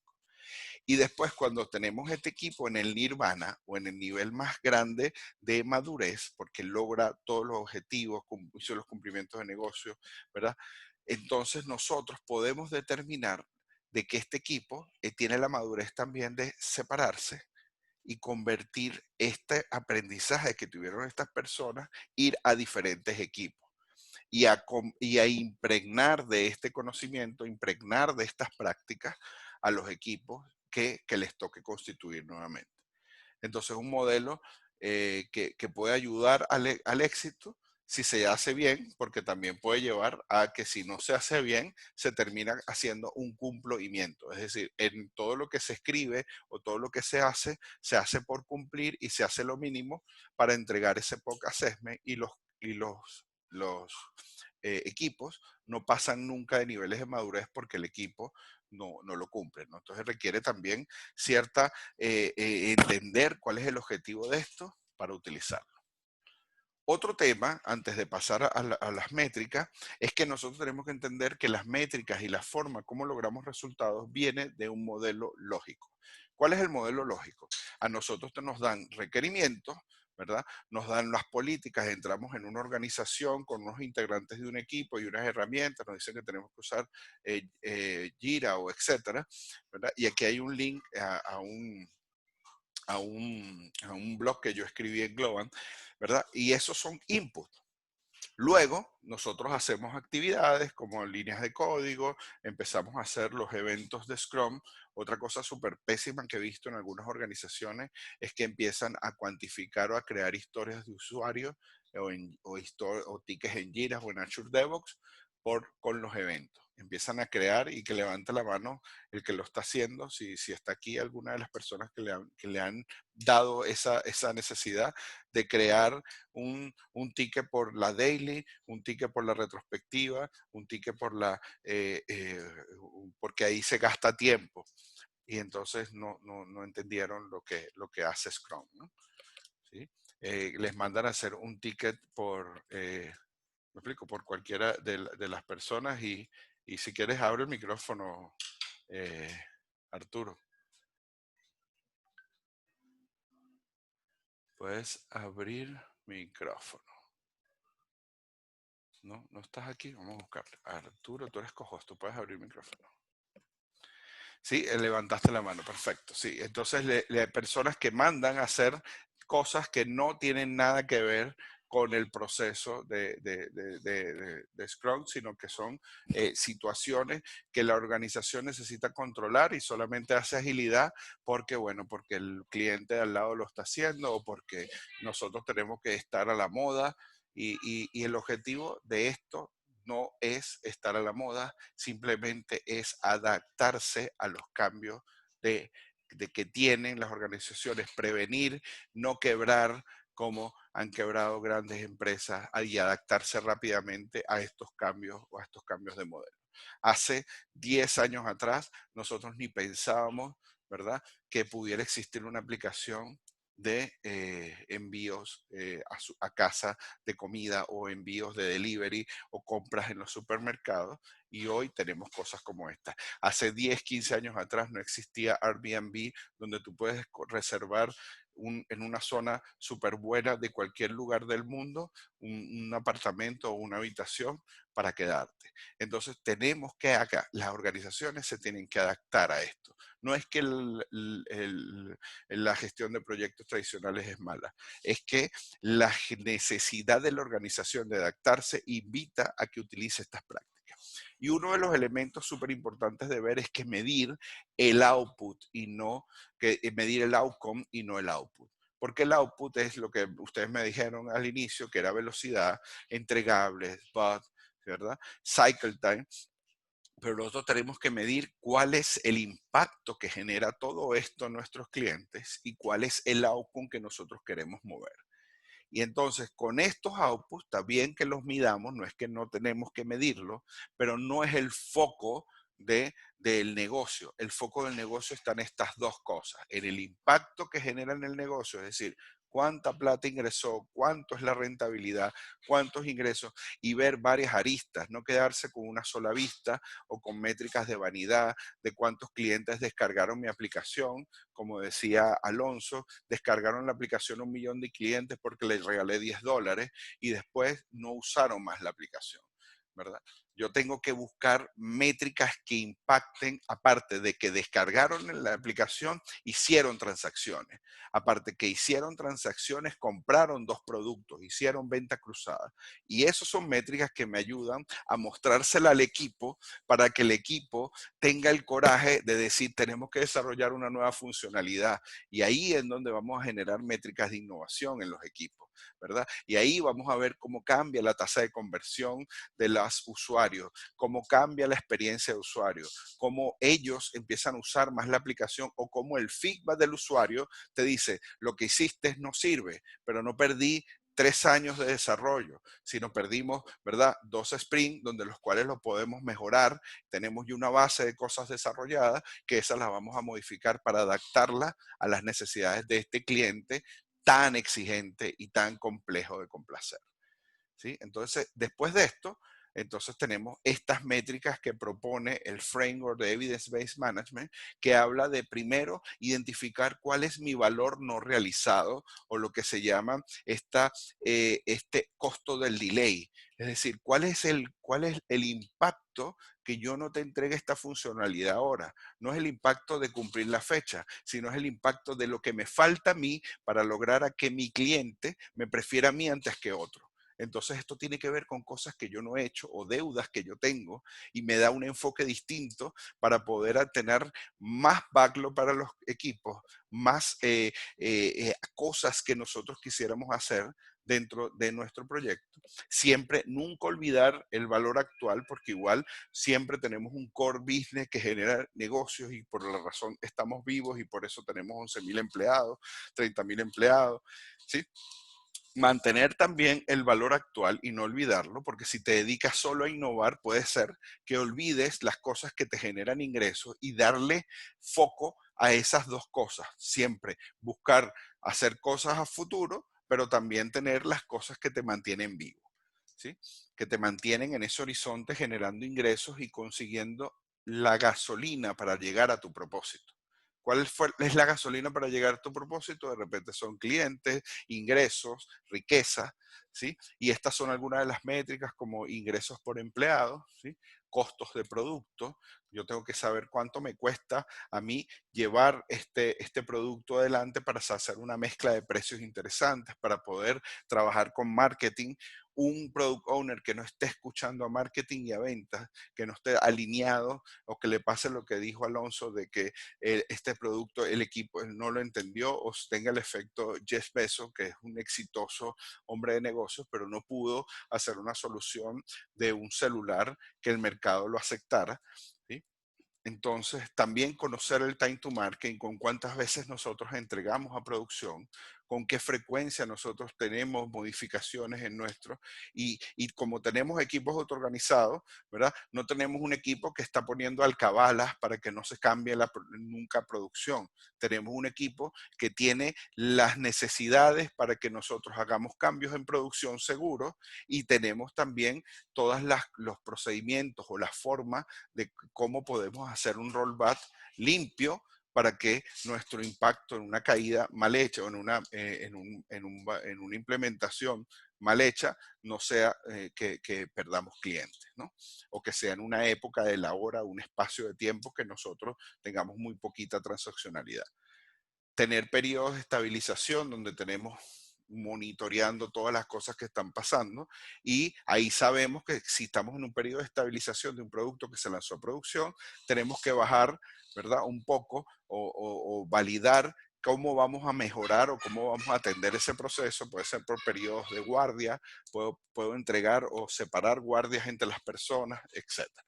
Y después, cuando tenemos este equipo en el nirvana o en el nivel más grande de madurez, porque logra todos los objetivos, hizo los cumplimientos de negocio, ¿verdad? Entonces nosotros podemos determinar de que este equipo tiene la madurez también de separarse y convertir este aprendizaje que tuvieron estas personas, ir a diferentes equipos y a impregnar de este conocimiento, impregnar de estas prácticas a los equipos que les toque constituir nuevamente. Entonces, un modelo que puede ayudar al éxito si se hace bien, porque también puede llevar a que si no se hace bien, se termina haciendo un cumplimiento. Es decir, en todo lo que se escribe o todo lo que se hace por cumplir y se hace lo mínimo para entregar ese POC assessment, y los equipos no pasan nunca de niveles de madurez porque el equipo no lo cumple, ¿no? Entonces requiere también cierta entender cuál es el objetivo de esto para utilizarlo. Otro tema, antes de pasar a las métricas, es que nosotros tenemos que entender que las métricas y la forma como logramos resultados viene de un modelo lógico. ¿Cuál es el modelo lógico? A nosotros nos dan requerimientos, ¿verdad? Nos dan las políticas, entramos en una organización con unos integrantes de un equipo y unas herramientas, nos dicen que tenemos que usar Jira o etcétera, ¿verdad? Y aquí hay un link a un blog que yo escribí en Globant, ¿verdad? Y esos son inputs. Luego, nosotros hacemos actividades como líneas de código, empezamos a hacer los eventos de Scrum. Otra cosa súper pésima que he visto en algunas organizaciones es que empiezan a cuantificar o a crear historias de usuarios o tickets en Jira o en Azure DevOps con los eventos. Empiezan a crear y que levante la mano el que lo está haciendo, si está aquí alguna de las personas que le han dado esa necesidad de crear un ticket por la daily, un ticket por la retrospectiva, un ticket por porque ahí se gasta tiempo. Y entonces no entendieron lo que hace Scrum, ¿no? ¿Sí? Les mandan a hacer un ticket me explico, por cualquiera de las personas y si quieres abre el micrófono, eh, Arturo. Puedes abrir micrófono. No, no estás aquí. Vamos a buscarle. Arturo, tú eres cojoso, tú puedes abrir micrófono. Sí, levantaste la mano, perfecto. Sí, entonces hay personas que mandan a hacer cosas que no tienen nada que ver con el proceso de Scrum, sino que son situaciones que la organización necesita controlar y solamente hace agilidad porque, bueno, porque el cliente de al lado lo está haciendo o porque nosotros tenemos que estar a la moda y el objetivo de esto no es estar a la moda, simplemente es adaptarse a los cambios de que tienen las organizaciones, prevenir, no quebrar como han quebrado grandes empresas y adaptarse rápidamente a estos cambios o a estos cambios de modelo. Hace 10 años atrás nosotros ni pensábamos, ¿verdad?, que pudiera existir una aplicación de envíos a casa de comida o envíos de delivery o compras en los supermercados y hoy tenemos cosas como esta. Hace 10, 15 años atrás no existía Airbnb donde tú puedes reservar en una zona súper buena de cualquier lugar del mundo un apartamento o una habitación para quedarte. Entonces tenemos que acá, las organizaciones se tienen que adaptar a esto. No es que la gestión de proyectos tradicionales es mala, es que la necesidad de la organización de adaptarse invita a que utilice estas prácticas. Y uno de los elementos súper importantes de ver es que medir el output y no que medir el outcome y no el output. Porque el output es lo que ustedes me dijeron al inicio, que era velocidad, entregables, bug, ¿verdad? Cycle time, pero nosotros tenemos que medir cuál es el impacto que genera todo esto en nuestros clientes y cuál es el outcome que nosotros queremos mover. Y entonces con estos outputs está bien que los midamos, no es que no tenemos que medirlo, pero no es el foco del negocio. El foco del negocio está en estas dos cosas, en el impacto que genera en el negocio, es decir, cuánta plata ingresó, cuánto es la rentabilidad, cuántos ingresos y ver varias aristas, no quedarse con una sola vista o con métricas de vanidad de cuántos clientes descargaron mi aplicación, como decía Alonso, descargaron la aplicación a 1 millón de clientes porque les regalé $10 y después no usaron más la aplicación, ¿verdad? Yo tengo que buscar métricas que impacten, aparte de que descargaron la aplicación, hicieron transacciones. Aparte que hicieron transacciones, compraron 2 productos, hicieron venta cruzada. Y esas son métricas que me ayudan a mostrársela al equipo para que el equipo tenga el coraje de decir, tenemos que desarrollar una nueva funcionalidad. Y ahí es donde vamos a generar métricas de innovación en los equipos, ¿verdad? Y ahí vamos a ver cómo cambia la tasa de conversión de los usuarios, cómo cambia la experiencia de usuario, cómo ellos empiezan a usar más la aplicación o cómo el feedback del usuario te dice, lo que hiciste no sirve, pero no perdí 3 años de desarrollo, sino perdimos, ¿verdad? 2 sprints donde los cuales lo podemos mejorar. Tenemos ya una base de cosas desarrolladas que esas las vamos a modificar para adaptarlas a las necesidades de este cliente tan exigente y tan complejo de complacer. ¿Sí? Entonces, después de esto, Entonces tenemos estas métricas que propone el framework de Evidence-Based Management, que habla de primero identificar cuál es mi valor no realizado, o lo que se llama este costo del delay. Es decir, cuál es el impacto que yo no te entregue esta funcionalidad ahora. No es el impacto de cumplir la fecha, sino es el impacto de lo que me falta a mí para lograr a que mi cliente me prefiera a mí antes que otro. Entonces esto tiene que ver con cosas que yo no he hecho o deudas que yo tengo, y me da un enfoque distinto para poder tener más backlog para los equipos, más cosas que nosotros quisiéramos hacer dentro de nuestro proyecto. Siempre, nunca olvidar el valor actual, porque igual siempre tenemos un core business que genera negocios, y por la razón estamos vivos y por eso tenemos 11.000 empleados, 30.000 empleados, ¿sí? Mantener también el valor actual y no olvidarlo, porque si te dedicas solo a innovar, puede ser que olvides las cosas que te generan ingresos, y darle foco a esas dos cosas. Siempre buscar hacer cosas a futuro, pero también tener las cosas que te mantienen vivo, ¿sí? Que te mantienen en ese horizonte generando ingresos y consiguiendo la gasolina para llegar a tu propósito. Es la gasolina para llegar a tu propósito? De repente son clientes, ingresos, riqueza, ¿sí? Y estas son algunas de las métricas, como ingresos por empleado, ¿sí? Costos de producto. Yo tengo que saber cuánto me cuesta a mí llevar este producto adelante, para hacer una mezcla de precios interesantes, para poder trabajar con marketing. Un product owner que no esté escuchando a marketing y a ventas, que no esté alineado, o que le pase lo que dijo Alonso, de que este producto, el equipo no lo entendió, o tenga el efecto Jeff Bezos, que es un exitoso hombre de negocios, pero no pudo hacer una solución de un celular que el mercado lo aceptara, ¿sí? Entonces, también conocer el time to market, con cuántas veces nosotros entregamos a producción, con qué frecuencia nosotros tenemos modificaciones en nuestro, y como tenemos equipos autoorganizados, ¿verdad? No tenemos un equipo que está poniendo alcabalas para que no se cambie nunca producción. Tenemos un equipo que tiene las necesidades para que nosotros hagamos cambios en producción seguros, y tenemos también todos los procedimientos o las formas de cómo podemos hacer un rollback limpio, para que nuestro impacto en una caída mal hecha, o en una implementación mal hecha, no sea que perdamos clientes, ¿no? O que sea en una época de la hora, un espacio de tiempo que nosotros tengamos muy poquita transaccionalidad. Tener periodos de estabilización donde tenemos monitoreando todas las cosas que están pasando, y ahí sabemos que si estamos en un periodo de estabilización de un producto que se lanzó a producción, tenemos que bajar, ¿verdad? Un poco, o validar cómo vamos a mejorar o cómo vamos a atender ese proceso. Puede ser por periodos de guardia, puedo entregar o separar guardias entre las personas, etcétera.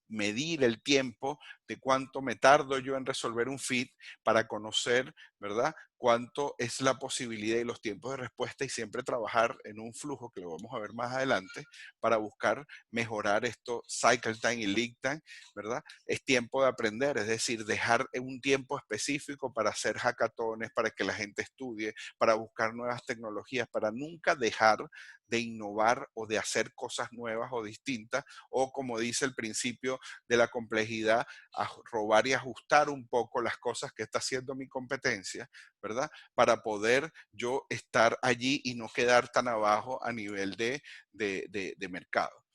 Medir el tiempo de cuánto me tardo yo en resolver un feed, para conocer, ¿verdad? Cuánto es la posibilidad y los tiempos de respuesta, y siempre trabajar en un flujo que lo vamos a ver más adelante, para buscar mejorar esto, cycle time y lead time, ¿verdad? Es tiempo de aprender, es decir, dejar un tiempo específico para hacer hackatones, para que la gente estudie, para buscar nuevas tecnologías, para nunca dejar de innovar o de hacer cosas nuevas o distintas, o como dice el principio de la complejidad, a robar y ajustar un poco las cosas que está haciendo mi competencia, ¿verdad? Para poder yo estar allí y no quedar tan abajo a nivel de mercado.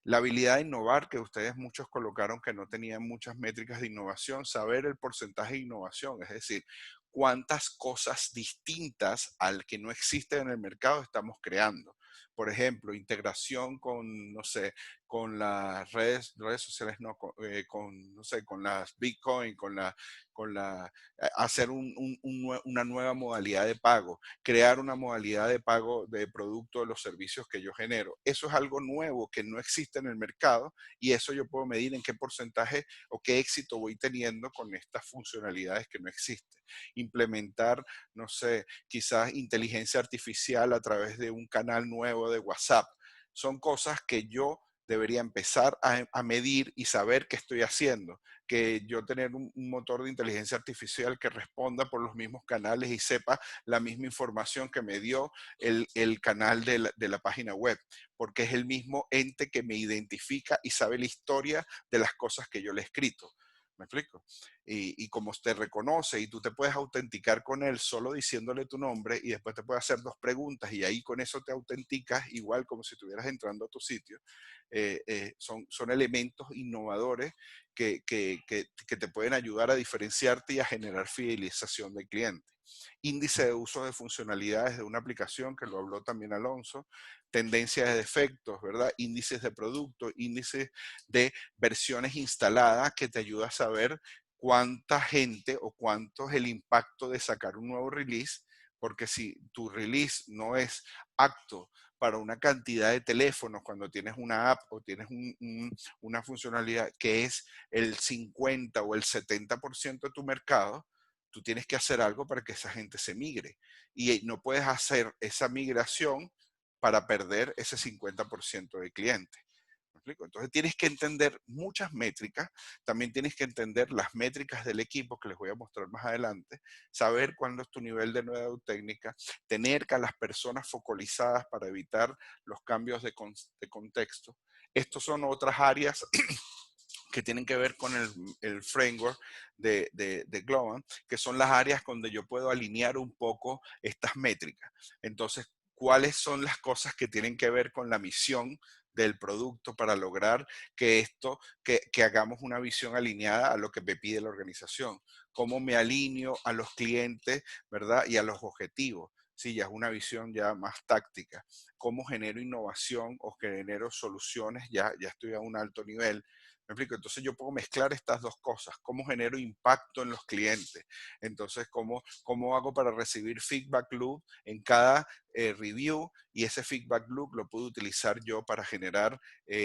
La habilidad de innovar, que ustedes muchos colocaron que no tenían muchas métricas de innovación, saber el porcentaje de innovación, es decir, cuántas cosas distintas al que no existe en el mercado estamos creando. Por ejemplo, integración con, no sé, con las redes sociales, no, no sé, con las Bitcoin, hacer una nueva modalidad de pago, crear una modalidad de pago de producto de los servicios que yo genero. Eso es algo nuevo que no existe en el mercado, y eso yo puedo medir en qué porcentaje o qué éxito voy teniendo con estas funcionalidades que no existen. Implementar, no sé, quizás inteligencia artificial a través de un canal nuevo de WhatsApp. Son cosas que yo debería empezar a medir y saber qué estoy haciendo, que yo tener un motor de inteligencia artificial que responda por los mismos canales y sepa la misma información que me dio el canal de la página web, porque es el mismo ente que me identifica y sabe la historia de las cosas que yo le he escrito. ¿Me explico? Y como te reconoce y tú te puedes autenticar con él solo diciéndole tu nombre y después te puede hacer dos preguntas y ahí con eso te autenticas igual como si estuvieras entrando a tu sitio. Son elementos innovadores que te pueden ayudar a diferenciarte y a generar fidelización del cliente. Índice de uso de funcionalidades de una aplicación, que lo habló también Alonso, tendencias de defectos, ¿verdad? Índices de producto, índices de versiones instaladas que te ayuda a saber cuánta gente o cuánto es el impacto de sacar un nuevo release, porque si tu release no es apto para una cantidad de teléfonos, cuando tienes una app o tienes una funcionalidad que es el 50 o el 70% de tu mercado, tú tienes que hacer algo para que esa gente se migre. Y no puedes hacer esa migración para perder ese 50% de clientes. ¿Me explico? Entonces tienes que entender muchas métricas, también tienes que entender las métricas del equipo que les voy a mostrar más adelante, saber cuándo es tu nivel de nueva técnica, tener a las personas focalizadas para evitar los cambios de contexto. Estos son otras áreas que tienen que ver con el framework de Globant, que son las áreas donde yo puedo alinear un poco estas métricas. Entonces, ¿cuáles son las cosas que tienen que ver con la misión del producto para lograr que que hagamos una visión alineada a lo que me pide la organización? ¿Cómo me alineo a los clientes, verdad? Y a los objetivos. Sí, ya es una visión ya más táctica. ¿Cómo genero innovación o genero soluciones? Ya estoy a un alto nivel. ¿Me explico? Entonces yo puedo mezclar estas dos cosas. ¿Cómo genero impacto en los clientes? Entonces, ¿cómo hago para recibir feedback loop en cada review? Y ese feedback loop lo puedo utilizar yo para generar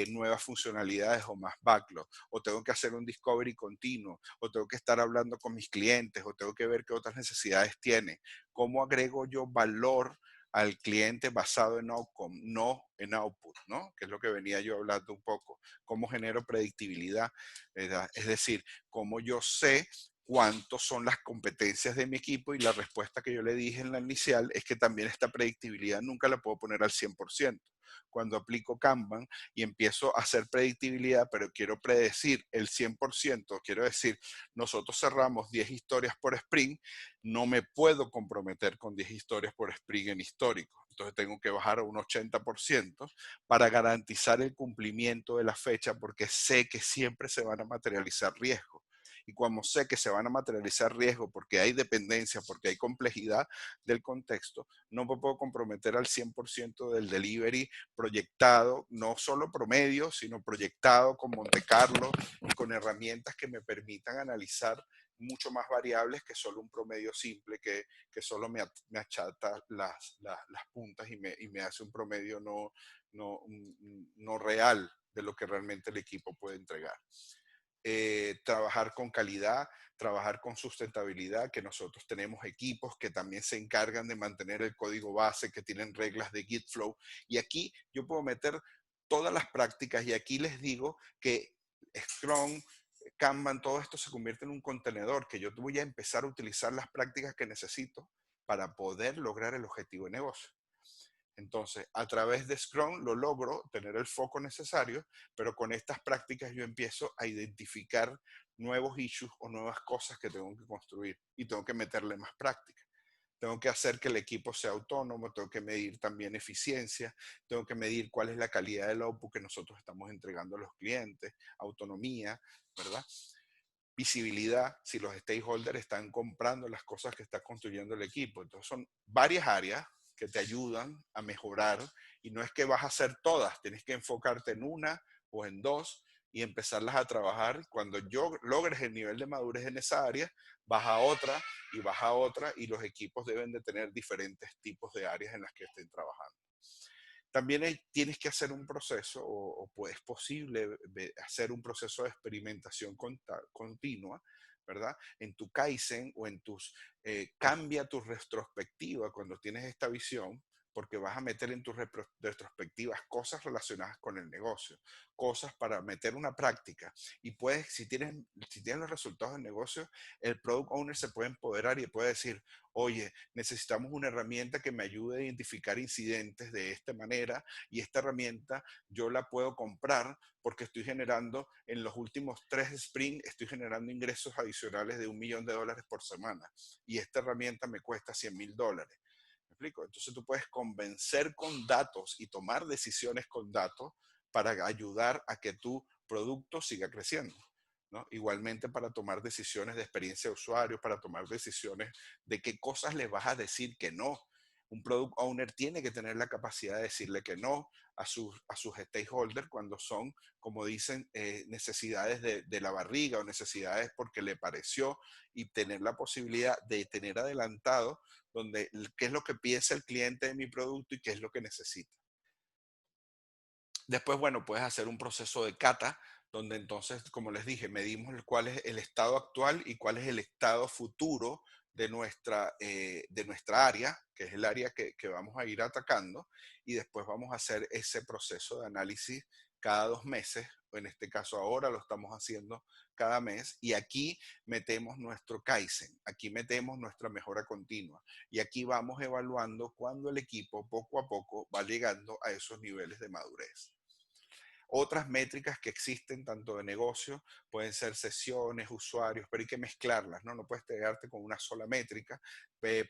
nuevas funcionalidades o más backlog. O tengo que hacer un discovery continuo. O tengo que estar hablando con mis clientes. O tengo que ver qué otras necesidades tiene. ¿Cómo agrego yo valor al cliente basado en outcome, no en output, ¿no? Que es lo que venía yo hablando un poco. ¿Cómo genero predictibilidad? ¿Verdad? Es decir, cómo yo sé cuántos son las competencias de mi equipo, y la respuesta que yo le dije en la inicial es que también esta predictibilidad nunca la puedo poner al 100%. Cuando aplico Kanban y empiezo a hacer predictibilidad, pero quiero predecir el 100%, quiero decir, nosotros cerramos 10 historias por sprint, no me puedo comprometer con 10 historias por sprint en histórico. Entonces tengo que bajar a un 80% para garantizar el cumplimiento de la fecha, porque sé que siempre se van a materializar riesgos. Y como sé que se van a materializar riesgos porque hay dependencia, porque hay complejidad del contexto, no me puedo comprometer al 100% del delivery proyectado, no solo promedio, sino proyectado con Monte Carlo y con herramientas que me permitan analizar mucho más variables que solo un promedio simple que solo me achata las puntas y me hace un promedio no real de lo que realmente el equipo puede entregar. Trabajar con calidad, trabajar con sustentabilidad, que nosotros tenemos equipos que también se encargan de mantener el código base, que tienen reglas de Git Flow. Y aquí yo puedo meter todas las prácticas, y aquí les digo que Scrum, Kanban, todo esto se convierte en un contenedor que yo voy a empezar a utilizar las prácticas que necesito para poder lograr el objetivo de negocio. Entonces, a través de Scrum lo logro tener el foco necesario, pero con estas prácticas yo empiezo a identificar nuevos issues o nuevas cosas que tengo que construir y tengo que meterle más práctica. Tengo que hacer que el equipo sea autónomo, tengo que medir también eficiencia, tengo que medir cuál es la calidad del output que nosotros estamos entregando a los clientes, autonomía, ¿verdad? Visibilidad, si los stakeholders están comprando las cosas que está construyendo el equipo. Entonces son varias áreas que te ayudan a mejorar, y no es que vas a hacer todas, tienes que enfocarte en una o en dos y empezarlas a trabajar. Cuando yo logres el nivel de madurez en esa área, vas a otra y vas a otra, y los equipos deben de tener diferentes tipos de áreas en las que estén trabajando. También tienes que hacer un proceso, o es posible hacer un proceso de experimentación continua, ¿verdad? En tu Kaizen o en cambia tu retrospectiva cuando tienes esta visión, porque vas a meter en tus retrospectivas cosas relacionadas con el negocio, cosas para meter una práctica. Y puedes, si tienes los resultados del negocio, el product owner se puede empoderar y puede decir, oye, necesitamos una herramienta que me ayude a identificar incidentes de esta manera, y esta herramienta yo la puedo comprar porque estoy generando, en los últimos 3 sprints, estoy generando ingresos adicionales de $1 millón por semana. Y esta herramienta me cuesta $100,000. ¿Me explico? Entonces tú puedes convencer con datos y tomar decisiones con datos para ayudar a que tu producto siga creciendo, ¿no? Igualmente para tomar decisiones de experiencia de usuario, para tomar decisiones de qué cosas les vas a decir que no. Un product owner tiene que tener la capacidad de decirle que no a sus stakeholders cuando son, como dicen, necesidades de la barriga o necesidades porque le pareció, y tener la posibilidad de tener adelantado donde qué es lo que piensa el cliente de mi producto y qué es lo que necesita. Después, bueno, puedes hacer un proceso de cata, donde entonces, como les dije, medimos cuál es el estado actual y cuál es el estado futuro de nuestra área, que es el área que vamos a ir atacando, y después vamos a hacer ese proceso de análisis cada 2 meses. En este caso ahora lo estamos haciendo cada mes, y aquí metemos nuestro Kaizen, aquí metemos nuestra mejora continua, y aquí vamos evaluando cuando el equipo poco a poco va llegando a esos niveles de madurez. Otras métricas que existen, tanto de negocio, pueden ser sesiones, usuarios, pero hay que mezclarlas, ¿no? No puedes quedarte con una sola métrica.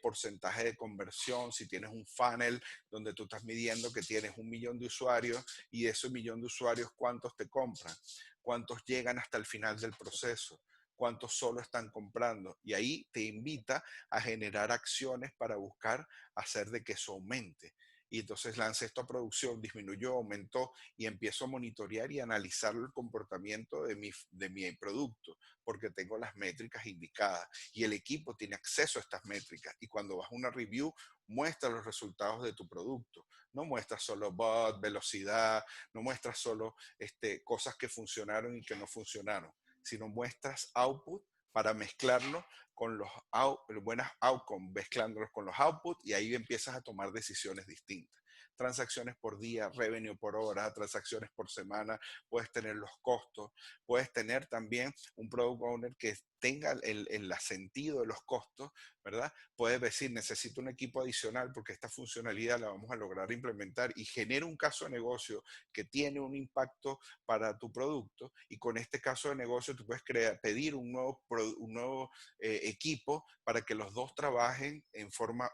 Porcentaje de conversión, si tienes un funnel donde tú estás midiendo que tienes 1 millón de usuarios, y de ese 1 millón de usuarios, ¿cuántos te compran? ¿Cuántos llegan hasta el final del proceso? ¿Cuántos solo están comprando? Y ahí te invita a generar acciones para buscar hacer de que eso aumente. Y entonces lancé esto a producción, disminuyó, aumentó, y empiezo a monitorear y analizar el comportamiento de mi producto, porque tengo las métricas indicadas y el equipo tiene acceso a estas métricas. Y cuando vas a una review, muestra los resultados de tu producto. No muestras solo bot, velocidad, no muestras solo cosas que funcionaron y que no funcionaron, sino muestras output para mezclarlo con los buenas outcomes, mezclándolos con los outputs, y ahí empiezas a tomar decisiones distintas. Transacciones por día, revenue por hora, transacciones por semana, puedes tener los costos, puedes tener también un product owner que tenga el sentido de los costos, ¿verdad? Puedes decir, necesito un equipo adicional porque esta funcionalidad la vamos a lograr implementar, y genera un caso de negocio que tiene un impacto para tu producto, y con este caso de negocio tú puedes pedir un nuevo equipo para que los dos trabajen en forma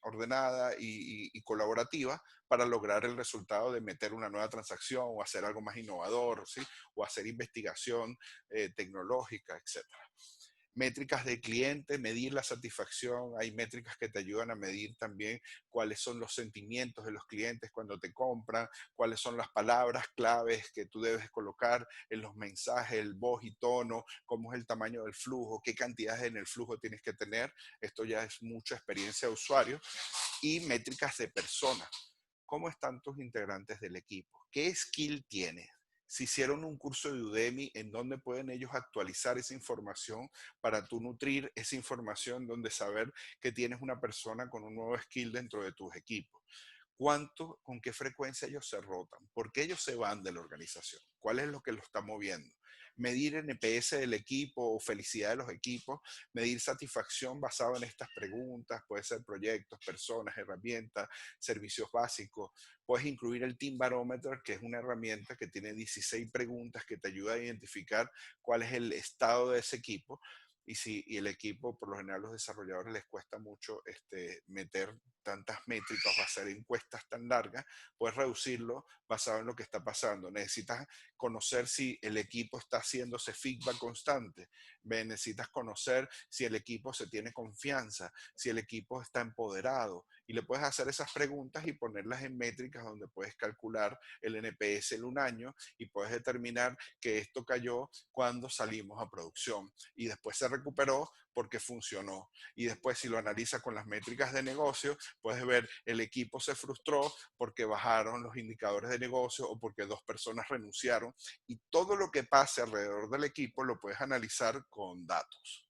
ordenada y colaborativa para lograr el resultado de meter una nueva transacción o hacer algo más innovador, ¿sí? O hacer investigación tecnológica, etcétera. Métricas de cliente, medir la satisfacción. Hay métricas que te ayudan a medir también cuáles son los sentimientos de los clientes cuando te compran, cuáles son las palabras claves que tú debes colocar en los mensajes, el voz y tono, cómo es el tamaño del flujo, qué cantidades en el flujo tienes que tener. Esto ya es mucha experiencia de usuario. Y métricas de personas. ¿Cómo están tus integrantes del equipo? ¿Qué skill tienes? Si hicieron un curso de Udemy, ¿en dónde pueden ellos actualizar esa información para tú nutrir esa información, donde saber que tienes una persona con un nuevo skill dentro de tus equipos? Con qué frecuencia ellos se rotan? ¿Por qué ellos se van de la organización? ¿Cuál es lo que los está moviendo? Medir NPS del equipo o felicidad de los equipos, medir satisfacción basado en estas preguntas, puede ser proyectos, personas, herramientas, servicios básicos. Puedes incluir el Team Barometer, que es una herramienta que tiene 16 preguntas que te ayuda a identificar cuál es el estado de ese equipo. Y el equipo, por lo general, los desarrolladores les cuesta mucho meter tantas métricas o hacer encuestas tan largas, puedes reducirlo basado en lo que está pasando. Necesitas conocer si el equipo está haciéndose feedback constante. Necesitas conocer si el equipo se tiene confianza, si el equipo está empoderado. Y le puedes hacer esas preguntas y ponerlas en métricas donde puedes calcular el NPS en un año, y puedes determinar que esto cayó cuando salimos a producción y después se recuperó porque funcionó. Y después, si lo analizas con las métricas de negocio, puedes ver el equipo se frustró porque bajaron los indicadores de negocio o porque 2 personas renunciaron, y todo lo que pase alrededor del equipo lo puedes analizar con datos.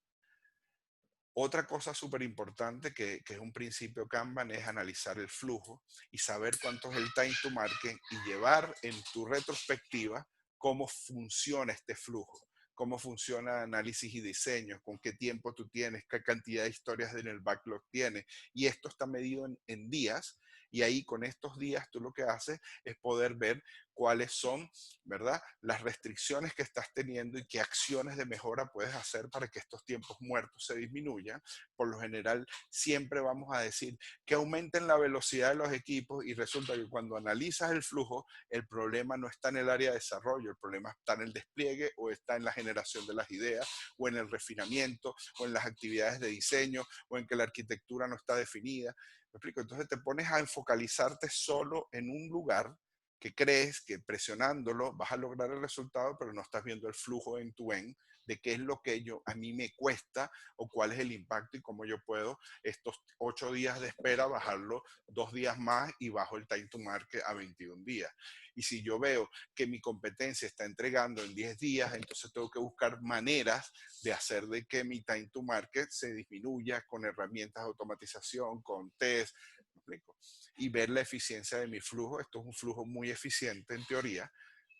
Otra cosa súper importante que es un principio Kanban es analizar el flujo y saber cuánto es el time to market y llevar en tu retrospectiva cómo funciona este flujo, cómo funciona análisis y diseño, con qué tiempo tú tienes, qué cantidad de historias en el backlog tienes. Y esto está medido en días y ahí con estos días tú lo que haces es poder ver cuáles son, ¿verdad? Las restricciones que estás teniendo y qué acciones de mejora puedes hacer para que estos tiempos muertos se disminuyan. Por lo general, siempre vamos a decir que aumenten la velocidad de los equipos y resulta que cuando analizas el flujo, el problema no está en el área de desarrollo, el problema está en el despliegue o está en la generación de las ideas o en el refinamiento o en las actividades de diseño o en que la arquitectura no está definida. ¿Me explico? Entonces te pones a enfocalizarte solo en un lugar que crees que presionándolo vas a lograr el resultado, pero no estás viendo el flujo en tu end de qué es lo que a mí me cuesta o cuál es el impacto y cómo yo puedo estos 8 días de espera bajarlo 2 días más y bajo el time to market a 21 días. Y si yo veo que mi competencia está entregando en 10 días, entonces tengo que buscar maneras de hacer de que mi time to market se disminuya con herramientas de automatización, con test, ¿me explico? Y ver la eficiencia de mi flujo. Esto es un flujo muy eficiente en teoría.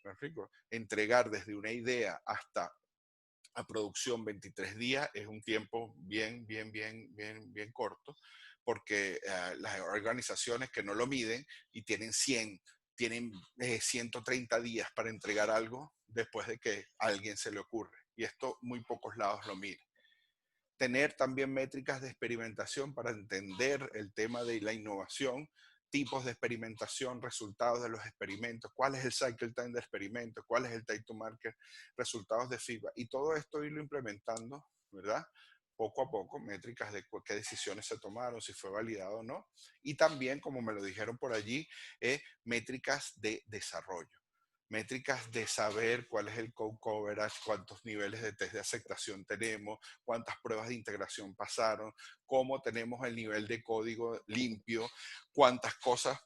¿Me explico? Entregar desde una idea hasta a producción 23 días es un tiempo bien corto, porque las organizaciones que no lo miden y tienen 100, tienen 130 días para entregar algo después de que a alguien se le ocurre. Y esto muy pocos lados lo miden. Tener también métricas de experimentación para entender el tema de la innovación, tipos de experimentación, resultados de los experimentos, cuál es el cycle time de experimento, cuál es el time to market, resultados de feedback. Y todo esto irlo implementando, ¿verdad? Poco a poco, métricas de qué decisiones se tomaron, si fue validado o no. Y también, como me lo dijeron por allí, métricas de desarrollo, métricas de saber cuál es el code coverage, cuántos niveles de test de aceptación tenemos, cuántas pruebas de integración pasaron, cómo tenemos el nivel de código limpio, cuántas cosas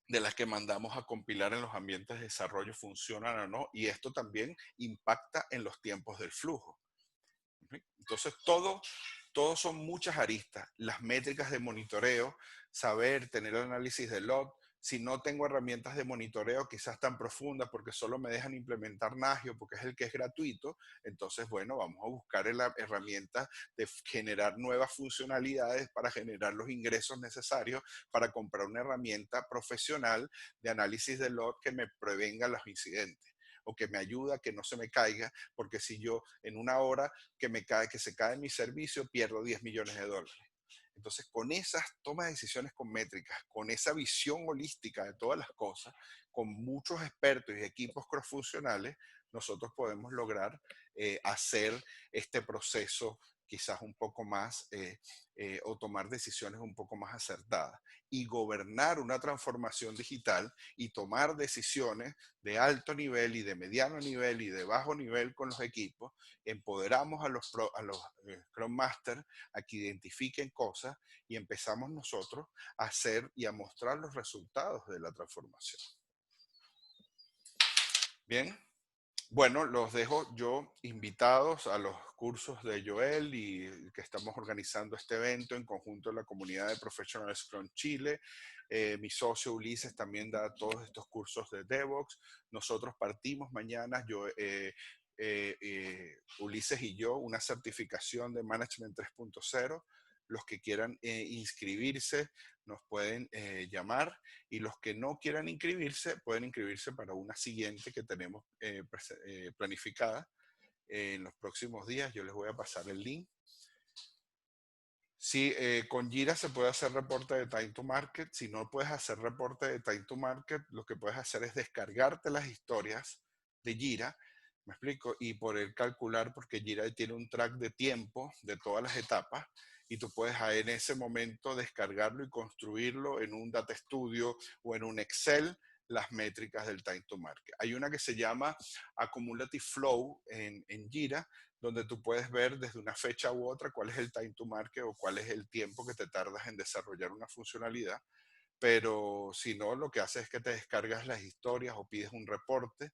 de las que mandamos a compilar en los ambientes de desarrollo funcionan o no, y esto también impacta en los tiempos del flujo. Entonces, todo son muchas aristas. Las métricas de monitoreo, saber, tener el análisis de log. Si no tengo herramientas de monitoreo quizás tan profundas porque solo me dejan implementar Nagio porque es el que es gratuito, entonces, bueno, vamos a buscar la herramienta de generar nuevas funcionalidades para generar los ingresos necesarios para comprar una herramienta profesional de análisis de log que me prevenga los incidentes o que me ayuda a que no se me caiga, porque si yo en una hora que se cae mi servicio, pierdo 10 millones de dólares. Entonces, con esas tomas de decisiones con métricas, con esa visión holística de todas las cosas, con muchos expertos y equipos cross-funcionales, nosotros podemos lograr hacer este proceso quizás un poco más o tomar decisiones un poco más acertadas y gobernar una transformación digital y tomar decisiones de alto nivel y de mediano nivel y de bajo nivel con los equipos. Empoderamos a los Scrum Master a que identifiquen cosas y empezamos nosotros a hacer y a mostrar los resultados de la transformación. Bien, bueno, los dejo yo invitados a los cursos de Joel y que estamos organizando este evento en conjunto de la comunidad de Professional Scrum Chile. Mi socio Ulises también da todos estos cursos de DevOps. Nosotros partimos mañana, Ulises y yo, una certificación de Management 3.0. Los que quieran inscribirse nos pueden llamar y los que no quieran inscribirse pueden inscribirse para una siguiente que tenemos planificada en los próximos días. Yo les voy a pasar el link. Sí, con Jira se puede hacer reporte de time to market. Si no puedes hacer reporte de time to market, lo que puedes hacer es descargarte las historias de Jira, me explico, y poder calcular, porque Jira tiene un track de tiempo de todas las etapas, y tú puedes en ese momento descargarlo y construirlo en un Data Studio o en un Excel, las métricas del time to market. Hay una que se llama Accumulative Flow en Jira, donde tú puedes ver desde una fecha u otra cuál es el time to market o cuál es el tiempo que te tardas en desarrollar una funcionalidad. Pero si no, lo que haces es que te descargas las historias o pides un reporte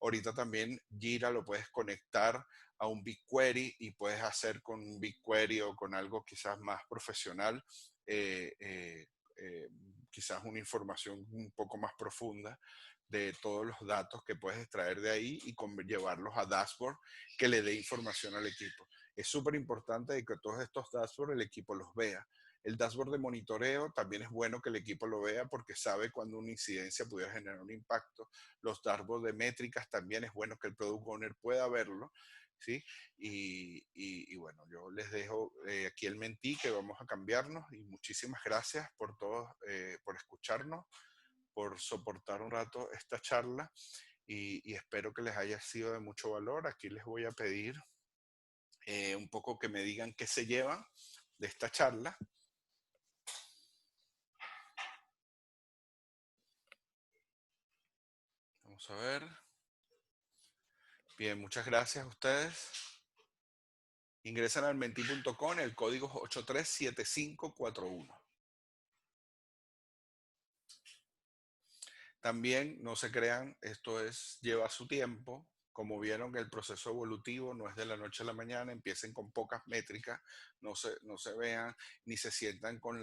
Ahorita también Jira lo puedes conectar a un BigQuery y puedes hacer con un BigQuery o con algo quizás más profesional, eh, eh, eh, quizás una información un poco más profunda de todos los datos que puedes extraer de ahí y llevarlos a dashboard que le dé información al equipo. Es súper importante que todos estos dashboards el equipo los vea. El dashboard de monitoreo también es bueno que el equipo lo vea porque sabe cuando una incidencia pudiera generar un impacto. Los dashboards de métricas también es bueno que el product owner pueda verlo. ¿Sí? Y bueno, yo les dejo aquí el mentí que vamos a cambiarnos y muchísimas gracias por todos, por escucharnos, por soportar un rato esta charla y espero que les haya sido de mucho valor. Aquí les voy a pedir un poco que me digan qué se llevan de esta charla. Vamos a ver. Bien, muchas gracias a ustedes. Ingresan al menti.com, el código es 837541. También no se crean, lleva su tiempo. Como vieron, el proceso evolutivo no es de la noche a la mañana, empiecen con pocas métricas, no se vean ni se sientan con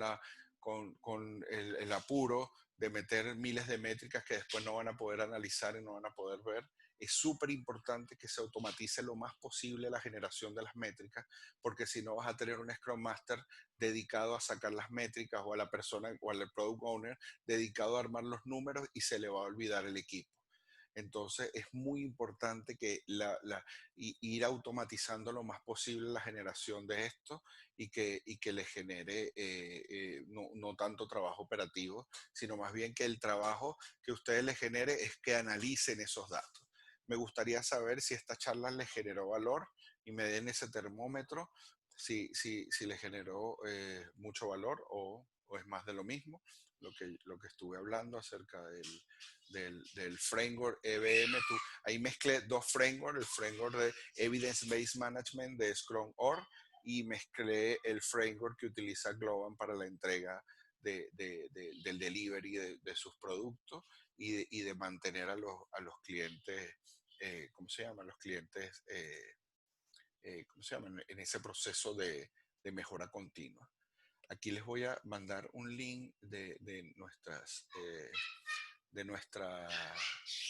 el apuro de meter miles de métricas que después no van a poder analizar y no van a poder ver. Es súper importante que se automatice lo más posible la generación de las métricas, porque si no vas a tener un Scrum Master dedicado a sacar las métricas o a la persona o al Product Owner dedicado a armar los números y se le va a olvidar el equipo. Entonces es muy importante que ir automatizando lo más posible la generación de esto y que le genere no tanto trabajo operativo, sino más bien que el trabajo que ustedes le genere es que analicen esos datos. Me gustaría saber si esta charla les generó valor y me den ese termómetro, si les generó mucho valor o es más de lo mismo, lo que estuve hablando acerca del framework EBM. Ahí mezclé dos frameworks, el framework de Evidence Based Management de Scrum Org y mezclé el framework que utiliza Globan para la entrega del delivery de sus productos y de mantener a los clientes, ¿cómo se llama? Los clientes, ¿cómo se llama? En ese proceso de mejora continua. Aquí les voy a mandar un link de nuestros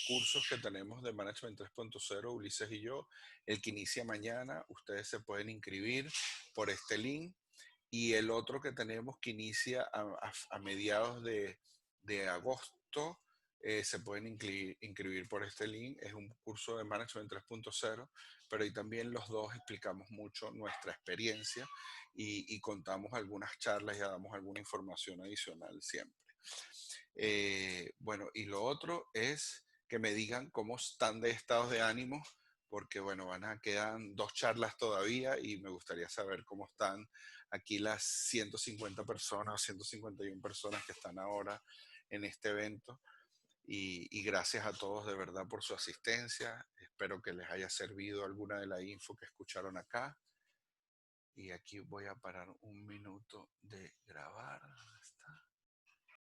cursos que tenemos de Management 3.0, Ulises y yo, el que inicia mañana. Ustedes se pueden inscribir por este link y el otro que tenemos que inicia a mediados de agosto. Se pueden inscribir por este link. Es un curso de Management 3.0, pero ahí también los dos explicamos mucho nuestra experiencia y contamos algunas charlas y damos alguna información adicional siempre. Bueno, y lo otro es que me digan cómo están de estados de ánimo, porque bueno, quedan dos charlas todavía y me gustaría saber cómo están aquí las 150 personas, 151 personas que están ahora en este evento. Y gracias a todos de verdad por su asistencia. Espero que les haya servido alguna de la info que escucharon acá. Y aquí voy a parar un minuto